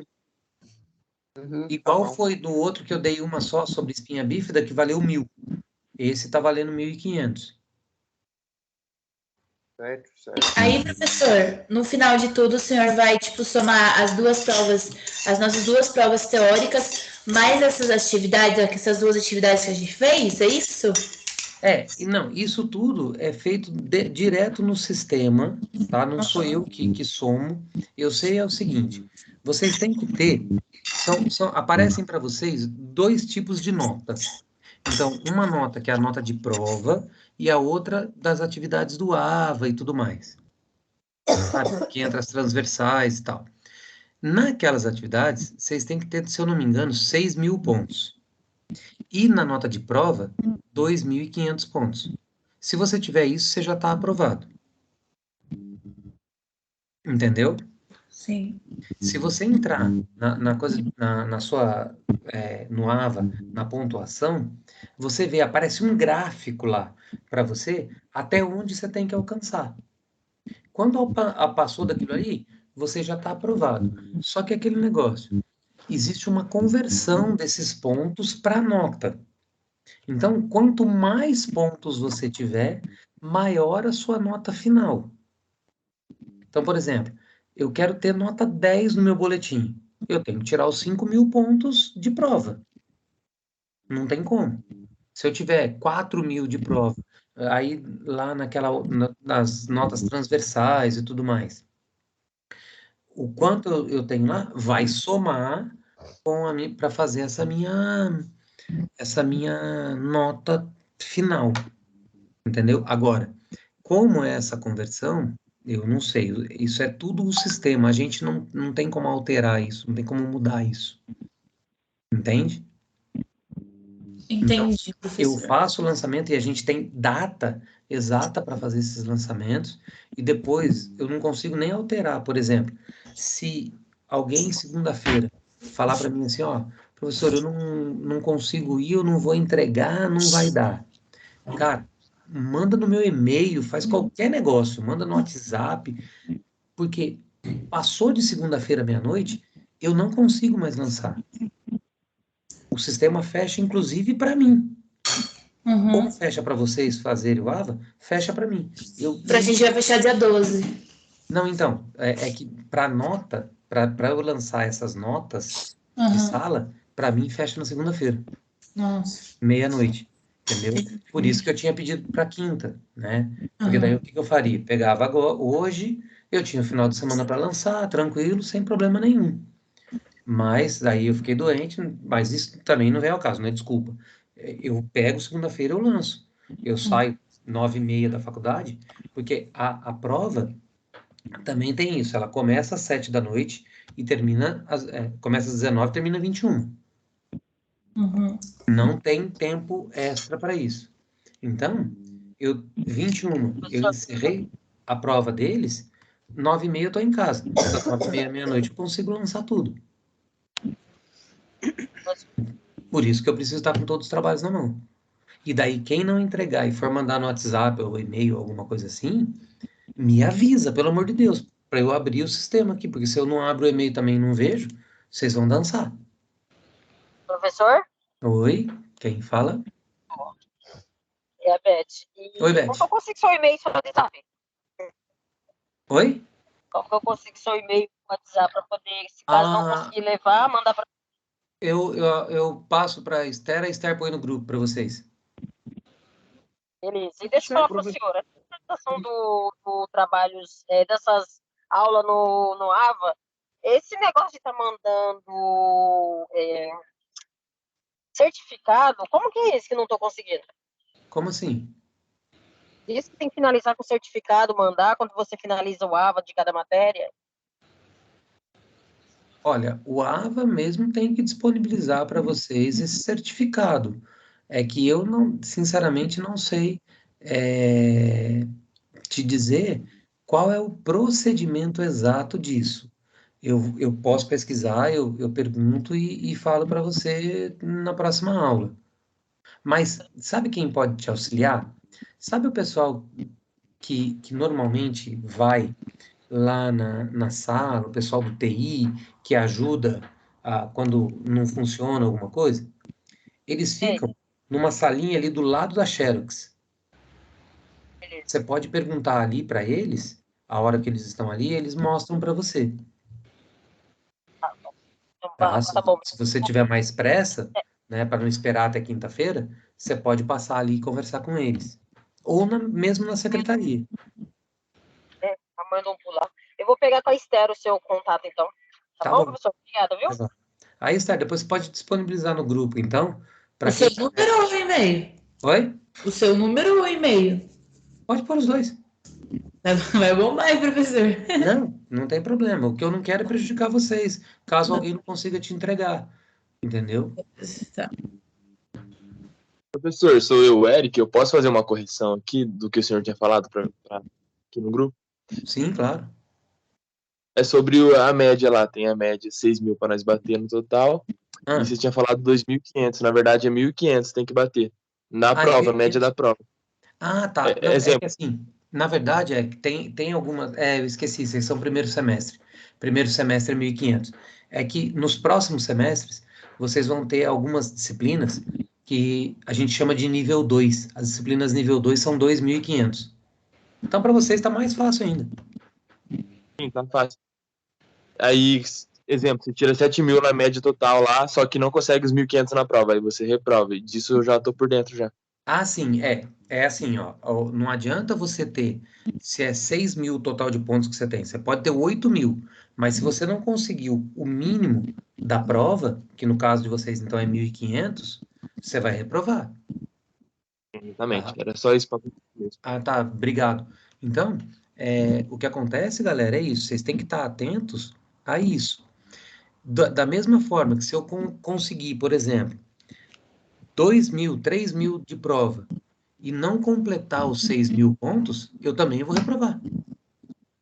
Tá Igual bom. foi do outro que eu dei uma só sobre espinha bífida, que valeu 1.000. Esse tá valendo 1.500. Certo, certo. Aí, professor, no final de tudo, o senhor vai, tipo, somar as duas provas, as nossas duas provas teóricas, mais essas duas atividades que a gente fez, é isso? Não, isso tudo é feito direto no sistema, tá? Não sou eu que somo. Eu sei é o seguinte, vocês têm que ter, aparecem para vocês 2 tipos de notas. Então, uma nota que é a nota de prova e a outra das atividades do AVA e tudo mais. Sabe? Que entra as transversais e tal. Naquelas atividades, vocês têm que ter, se eu não me engano, 6.000 pontos. E na nota de prova, 2.500 pontos. Se você tiver isso, você já está aprovado. Entendeu? Sim. Se você entrar na sua, no AVA, na pontuação, você vê, aparece um gráfico lá para você até onde você tem que alcançar. Quando passou daquilo ali, você já está aprovado. Só que aquele negócio, existe uma conversão desses pontos para nota. Então, quanto mais pontos você tiver, maior a sua nota final. Então, por exemplo, eu quero ter nota 10 no meu boletim. Eu tenho que tirar os 5.000 pontos de prova. Não tem como. Se eu tiver 4.000 de prova, aí lá nas notas transversais e tudo mais, o quanto eu tenho lá vai somar para fazer essa minha nota final, entendeu? Agora, como é essa conversão, eu não sei. Isso é tudo o sistema. A gente não tem como alterar isso, não tem como mudar isso. Entende? Entendi, Então, eu professor. faço o lançamento e a gente tem data exata para fazer esses lançamentos e depois eu não consigo nem alterar. Por exemplo, se alguém segunda-feira falar para mim assim, ó, professor, eu não consigo ir, eu não vou entregar, não vai dar. Cara, manda no meu e-mail, faz qualquer negócio, manda no WhatsApp, porque passou de segunda-feira meia-noite, eu não consigo mais lançar. O sistema fecha, inclusive, para mim. Como fecha para vocês fazerem o AVA, fecha para mim. Pra gente vai fechar dia 12. Não, então, é que para nota, para eu lançar essas notas de sala, para mim fecha na segunda-feira. Nossa. Meia-noite. Entendeu? Por isso que eu tinha pedido para quinta, né? Porque daí o que eu faria? Pegava agora, hoje, eu tinha o final de semana para lançar, tranquilo, sem problema nenhum. Mas daí eu fiquei doente, mas isso também não vem ao caso, né? Desculpa. Eu pego segunda-feira, eu lanço. Eu saio 9h30 da faculdade, porque a prova também tem isso. Ela começa às 7 da noite e começa às 19 e termina às 21. Não tem tempo extra para isso. Então, 21, eu encerrei a prova deles, 9h30 eu estou em casa. Das 9h30 à meia-noite eu consigo lançar tudo. Por isso que eu preciso estar com todos os trabalhos na mão. E daí, quem não entregar e for mandar no WhatsApp ou e-mail, alguma coisa assim, me avisa, pelo amor de Deus, para eu abrir o sistema aqui, porque se eu não abro o e-mail também e não vejo, vocês vão dançar. Professor? Oi, quem fala? É a Beth. Oi, Beth. Como que eu consigo seu e-mail e seu WhatsApp? Oi? Como que eu consigo seu e-mail e WhatsApp para poder, se caso não conseguir levar, mandar para... Eu passo para a Esther põe no grupo para vocês. Beleza. E deixa eu falar para o senhor, a apresentação do trabalhos, dessas aula no AVA, esse negócio de estar mandando certificado, como que é isso que não estou conseguindo? Como assim? Diz que tem que finalizar com certificado, mandar quando você finaliza o AVA de cada matéria. Olha, o AVA mesmo tem que disponibilizar para vocês esse certificado. É que eu não, sinceramente, não sei te dizer qual é o procedimento exato disso. Eu posso pesquisar, eu pergunto e falo para você na próxima aula. Mas sabe quem pode te auxiliar? Sabe o pessoal que normalmente vai lá na sala, o pessoal do TI, que ajuda quando não funciona alguma coisa? Eles ficam numa salinha ali do lado da Xerox. Você pode perguntar ali para eles, a hora que eles estão ali, eles mostram para você. Tá? Tá bom. Se você tiver mais pressa, né, para não esperar até quinta-feira, você pode passar ali e conversar com eles. Ou mesmo na secretaria. A mãe não pular. Eu vou pegar com a Esther o seu contato, então. Tá bom, professor? Obrigada, viu? Tá bom. Aí, Esther, depois você pode disponibilizar no grupo, então. O seu número ou o e-mail? Oi? O seu número ou o e-mail? Pode pôr os dois. Vai bombar, hein, professor? Não tem problema. O que eu não quero é prejudicar vocês, caso alguém não consiga te entregar. Entendeu? Tá. Professor, sou eu, o Eric. Eu posso fazer uma correção aqui do que o senhor tinha falado aqui no grupo? Sim, claro. É sobre a média lá. Tem a média 6 mil para nós bater no total. E você tinha falado 2.500. Na verdade, é 1.500 tem que bater. Na prova, a média da prova. Ah, tá. Não, é que assim, na verdade, tem algumas... eu esqueci, vocês são primeiro semestre. Primeiro semestre é 1.500. É que nos próximos semestres, vocês vão ter algumas disciplinas que a gente chama de nível 2. As disciplinas nível 2 são 2.500. Então, para vocês, está mais fácil ainda. Sim, tá fácil. Aí, exemplo, você tira 7 mil na média total lá, só que não consegue os 1.500 na prova, aí você reprova. E disso eu já tô por dentro já. Ah, sim, é assim, ó, não adianta você ter, se é 6 mil o total de pontos que você tem, você pode ter 8 mil, mas se você não conseguiu o mínimo da prova, que no caso de vocês então é 1.500, você vai reprovar. Exatamente, era só isso para mesmo. Ah, tá, obrigado. Então, o que acontece, galera, é isso, vocês têm que estar atentos a isso. Da mesma forma que se eu conseguir, por exemplo, 2 mil, 3 mil de prova e não completar os 6 mil pontos, eu também vou reprovar.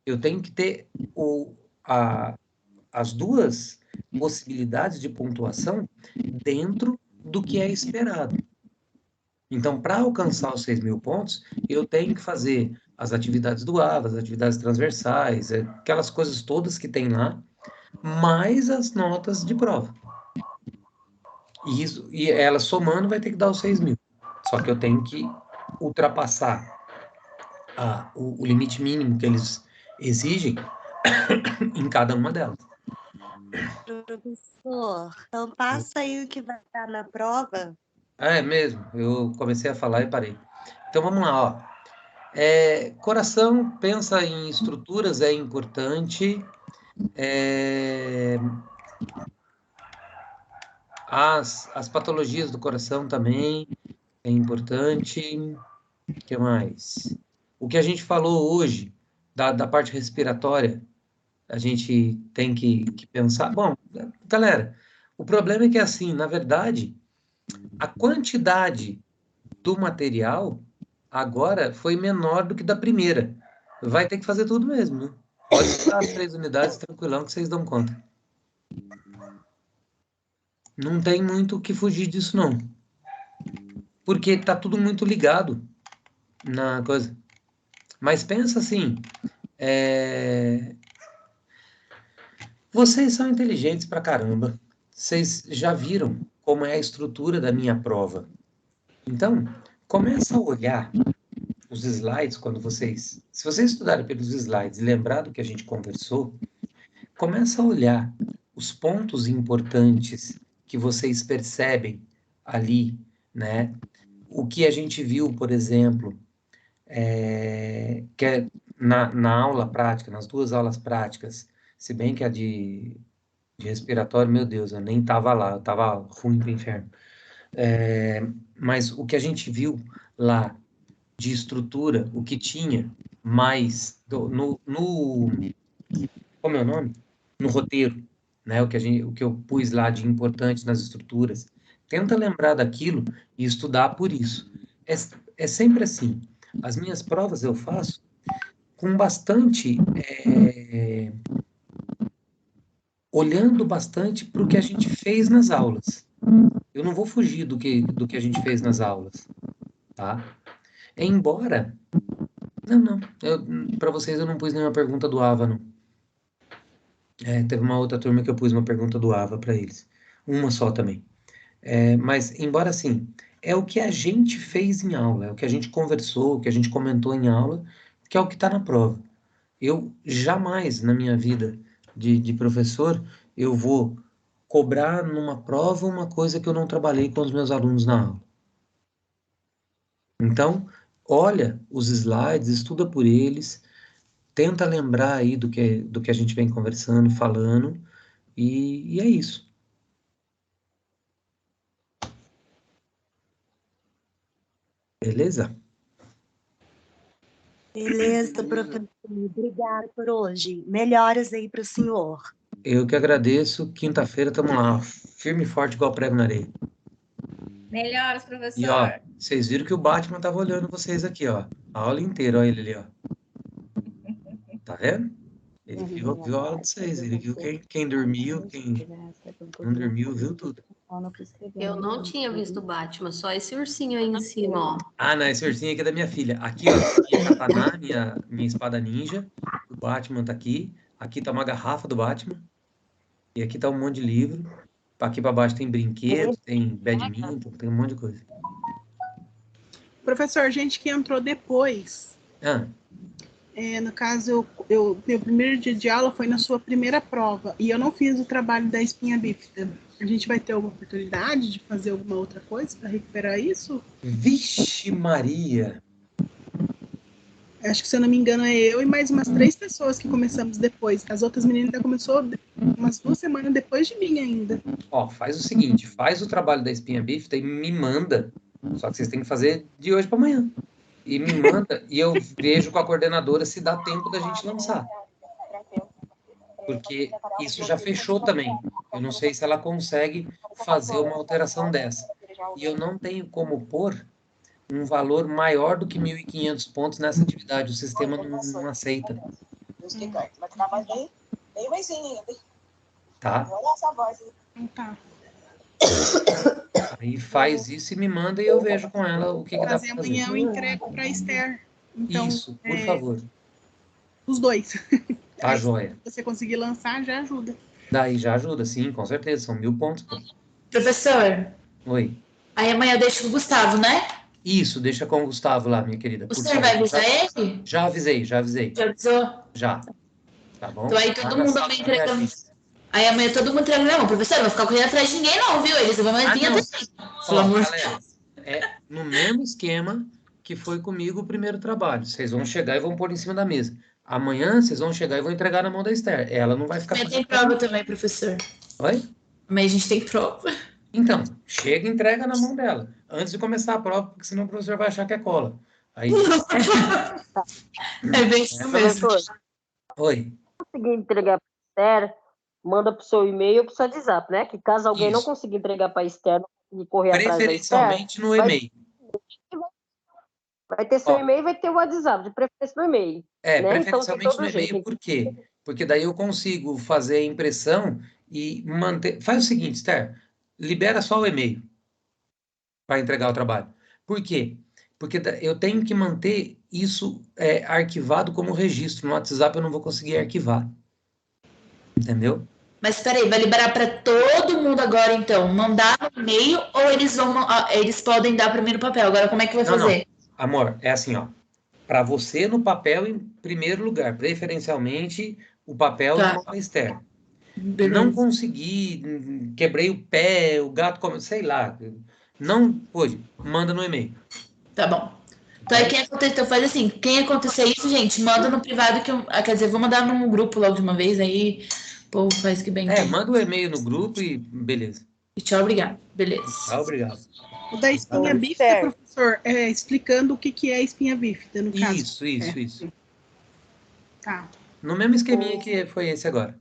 Eu tenho que ter as duas possibilidades de pontuação dentro do que é esperado. Então, para alcançar os 6 mil pontos, eu tenho que fazer as atividades do AVA, as atividades transversais, aquelas coisas todas que tem lá, mais as notas de prova. E ela somando vai ter que dar os 6 mil. Só que eu tenho que ultrapassar o limite mínimo que eles exigem em cada uma delas. Professor, então passa aí o que vai estar na prova. É mesmo, eu comecei a falar e parei. Então vamos lá, ó. Coração, pensa em estruturas, é importante. As patologias do coração também é importante. O que mais? O que a gente falou hoje da parte respiratória, a gente tem que pensar. Bom, galera, o problema é que, assim, na verdade, a quantidade do material agora foi menor do que da primeira. Vai ter que fazer tudo mesmo, né? Pode usar as 3 unidades tranquilão que vocês dão conta. Não tem muito o que fugir disso, não. Porque tá tudo muito ligado na coisa. Mas pensa assim, vocês são inteligentes pra caramba. Vocês já viram como é a estrutura da minha prova. Então, começa a olhar os slides quando vocês... Se vocês estudarem pelos slides e lembrar do que a gente conversou, começa a olhar os pontos importantes que vocês percebem ali, né? O que a gente viu, por exemplo, na aula prática, nas 2 aulas práticas, se bem que a de respiratório, meu Deus, eu nem estava lá, eu estava ruim pro inferno. Mas o que a gente viu lá de estrutura, o que tinha mais como é o nome? No roteiro, né? O que eu pus lá de importante nas estruturas. Tenta lembrar daquilo e estudar por isso. É sempre assim. As minhas provas eu faço com bastante olhando bastante para o que a gente fez nas aulas. Eu não vou fugir do que a gente fez nas aulas, tá? Embora... Não. Para vocês eu não pus nenhuma pergunta do AVA, não. Teve uma outra turma que eu pus uma pergunta do AVA para eles. Uma só também. Mas, embora assim, é o que a gente fez em aula, é o que a gente conversou, o que a gente comentou em aula, que é o que está na prova. Eu jamais, na minha vida de professor, eu vou cobrar numa prova uma coisa que eu não trabalhei com os meus alunos na aula. Então, olha os slides, estuda por eles, tenta lembrar aí do que a gente vem conversando, falando, e é isso. Beleza? Beleza, professor. Obrigada por hoje. Melhoras aí para o senhor. Eu que agradeço. Quinta-feira estamos lá, firme e forte igual prego na areia. Melhoras, professor. E ó, vocês viram que o Batman tava olhando vocês aqui, ó. A aula inteira, olha ele ali, ó. Tá vendo? Ele viu a aula de vocês, ele viu quem dormiu, quem não dormiu, viu tudo. Eu não tinha visto o Batman, só esse ursinho aí em cima, ó. Ah, não, esse ursinho aqui é da minha filha. Aqui, ó, minha katana, minha espada ninja. O Batman tá aqui. Aqui tá uma garrafa do Batman. E aqui tá um monte de livro. Aqui para baixo tem brinquedo, tem badminton, tem um monte de coisa. Professor, gente que entrou depois. No caso, meu primeiro dia de aula foi na sua primeira prova. E eu não fiz o trabalho da espinha bífida. A gente vai ter alguma oportunidade de fazer alguma outra coisa para recuperar isso? Vixe Maria! Acho que, se eu não me engano, é eu e mais umas 3 pessoas que começamos depois. As outras meninas já começou umas 2 semanas depois de mim ainda. Ó, faz o seguinte, faz o trabalho da espinha bífida e me manda. Só que vocês têm que fazer de hoje para amanhã. E me manda, e eu vejo com a coordenadora se dá tempo da gente lançar. Porque isso já fechou também. Eu não sei se ela consegue fazer uma alteração dessa. E eu não tenho como pôr um valor maior do que 1.500 pontos nessa atividade. O sistema não aceita. Tá? Tá. Aí faz isso e me manda e eu vejo com ela o que dá pra fazer. Amanhã eu entrego para a Esther. Então, isso, por favor. Os 2. Tá, joia. Se você conseguir lançar, já ajuda. Daí já ajuda, sim, com certeza. São 1.000 pontos. Pô. Professor. Oi. Aí amanhã eu deixo com o Gustavo, né? Isso, deixa com o Gustavo lá, minha querida. O senhor vai avisar ele? Já avisei. Já avisou? Já. Tá bom? Então aí todo mundo vai entregando. Aí amanhã todo mundo entrega na mão. Professor, não vai ficar correndo atrás de ninguém não, viu? Eles vão mais vir atrás. Pelo amor de Deus. É no mesmo esquema que foi comigo o primeiro trabalho. Vocês vão chegar e vão pôr em cima da mesa. Amanhã vocês vão chegar e vão entregar na mão da Esther. Ela não vai ficar... Amanhã tem prova também, professor. Oi? Amanhã a gente tem prova. Então, chega e entrega na mão dela. Antes de começar a prova, porque senão o professor vai achar que é cola. Aí... É bem isso mesmo. Oi. Se conseguir entregar para a Esther, manda para o seu e-mail ou para o seu WhatsApp, né? Que caso alguém não consiga entregar para a Esther, não conseguir correr atrás da Esther... Preferencialmente no e-mail. Vai ter seu e-mail e vai ter o WhatsApp, de preferência no e-mail. Né? Preferencialmente então, no e-mail, por quê? Porque daí eu consigo fazer a impressão e manter... Faz o seguinte, Esther, libera só o e-mail para entregar o trabalho. Por quê? Porque eu tenho que manter isso arquivado como registro. No WhatsApp eu não vou conseguir arquivar. Entendeu? Mas peraí, vai liberar para todo mundo agora, então? Mandar no e-mail ou eles podem dar para mim no papel? Agora, como é que vai fazer? Não. Amor, é assim, ó. Para você no papel em primeiro lugar. Preferencialmente o papel na mão da Esther. Não consegui, quebrei o pé, o gato come, sei lá. Não pôde, manda no e-mail. Tá bom. Então, então faz assim, quem acontecer isso, gente, manda no privado quer dizer, vou mandar num grupo logo de uma vez, aí o povo faz que bem. Manda um e-mail no grupo e beleza. E tchau, obrigado. Beleza. Tchau, obrigado. O da espinha bífida, professor, explicando o que é espinha bífida, no caso. Isso. Tá. No mesmo esqueminha que foi esse agora.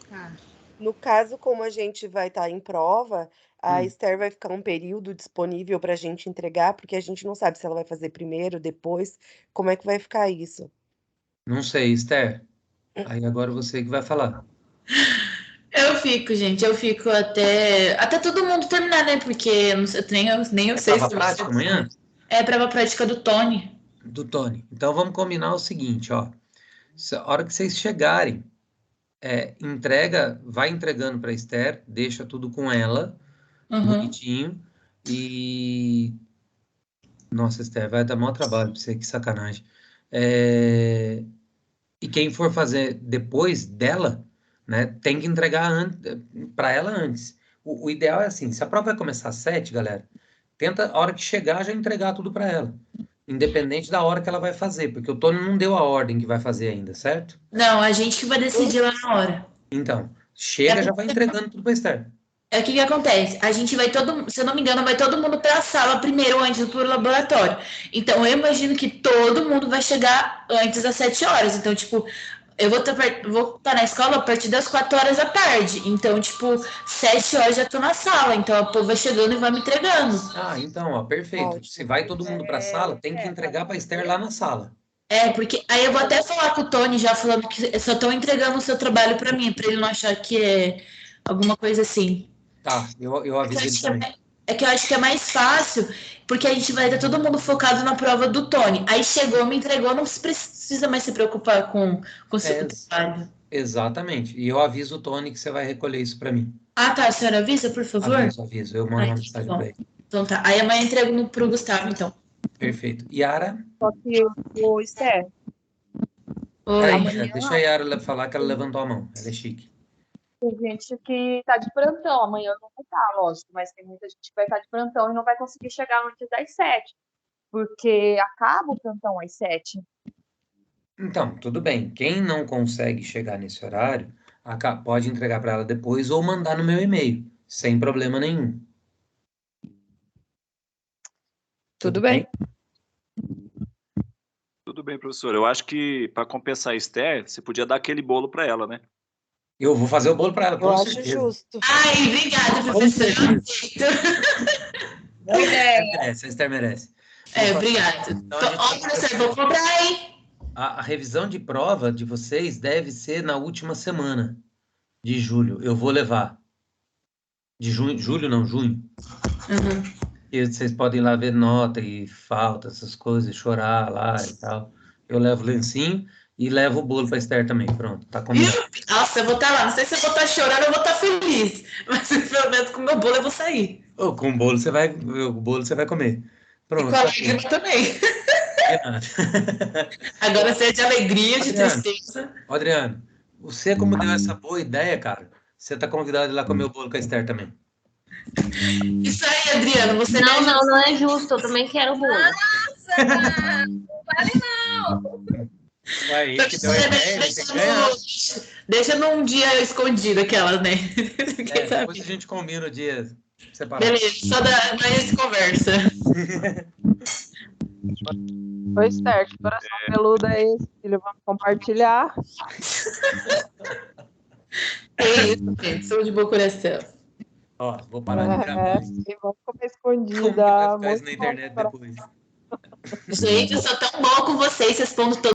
Tá. No caso, como a gente vai estar em prova, a Esther vai ficar um período disponível para a gente entregar, porque a gente não sabe se ela vai fazer primeiro, depois. Como é que vai ficar isso? Não sei, Esther. Aí agora você que vai falar. Eu fico, gente. Eu fico até todo mundo terminar, né? Porque eu nem eu sei se... prova prática amanhã? É prova prática do Tony. Do Tony. Então vamos combinar o seguinte, ó. A hora que vocês chegarem, vai entregando para a Esther, deixa tudo com ela, bonitinho, e... Nossa, Esther, vai dar maior trabalho para você, que sacanagem. E quem for fazer depois dela, né, tem que entregar para ela antes. O ideal é assim, se a prova vai começar às 7, galera, tenta, a hora que chegar, já entregar tudo para ela. Independente da hora que ela vai fazer, porque o Tony não deu a ordem que vai fazer ainda, certo? Não, a gente que vai decidir lá na hora. Então, chega, já vai entregando tudo para Esther. O que acontece? A gente vai se eu não me engano, vai todo mundo para a sala primeiro, antes do laboratório. Então, eu imagino que todo mundo vai chegar antes das 7 horas. Então, tipo, eu vou estar na escola a partir das 4 horas da tarde. Então, tipo, 7 horas já tô na sala. Então, o povo vai chegando e vai me entregando. Ah, então, ó, perfeito. Ótimo. Se vai todo mundo para a sala, tem que entregar para a Esther lá na sala. Porque aí eu vou até falar com o Tony já falando que só estão entregando o seu trabalho para mim, para ele não achar que é alguma coisa assim. Tá, eu aviso ele também. É que eu acho que é mais fácil, porque a gente vai ter todo mundo focado na prova do Tony. Aí chegou, me entregou, não precisa mais se preocupar com o seu trabalho. Exatamente. E eu aviso o Tony que você vai recolher isso para mim. Ah, tá. A senhora avisa, por favor? Aviso. Eu mando uma mensagem para ele. Então tá. Aí amanhã eu entrego pro Gustavo, então. Perfeito. Yara? Só que o Esther. Deixa a Yara falar que ela levantou a mão. Ela é chique. Tem gente que tá de plantão, amanhã não vai estar, lógico, mas tem muita gente que vai estar de plantão e não vai conseguir chegar antes das 7, porque acaba o plantão às 7. Então, tudo bem. Quem não consegue chegar nesse horário, pode entregar para ela depois ou mandar no meu e-mail, sem problema nenhum. Tudo bem? Tudo bem, professor. Eu acho que para compensar a Esther, você podia dar aquele bolo para ela, né? Eu vou fazer o bolo para ela, com certeza. Eu acho justo. Ai, obrigada, professor. A Esther merece. Obrigada. Então, professor, vou comprar aí. A revisão de prova de vocês deve ser na última semana de julho. Eu vou levar. De julho não, junho. E vocês podem ir lá ver nota e falta, essas coisas, chorar lá e tal. Eu levo o lencinho. E levo o bolo para Esther também. Pronto, tá combinado. Nossa, eu vou estar lá. Não sei se eu vou estar chorando ou vou estar feliz. Mas pelo menos com o meu bolo eu vou sair. Com o bolo você vai comer. Pronto. E com a alegria também. Agora você é de alegria, de tristeza. Adriano, você como deu essa boa ideia, cara, você tá convidado a ir lá comer o bolo com a Esther também. Isso aí, Adriano. Você não é justo. Eu também quero o bolo. Nossa, não vale não. Aí, deixa num dia escondido aquelas, né? Depois a gente combina o dia separado. Beleza, só daí se conversa. Oi, Esther, que coração peludo é esse, filho? Vamos compartilhar. É isso, gente. Sou de bom coração. Ó, vou parar de gravar. Vamos comer escondida. Como que vai ficar isso na internet depois? Gente, eu sou tão boa com vocês, respondo todos.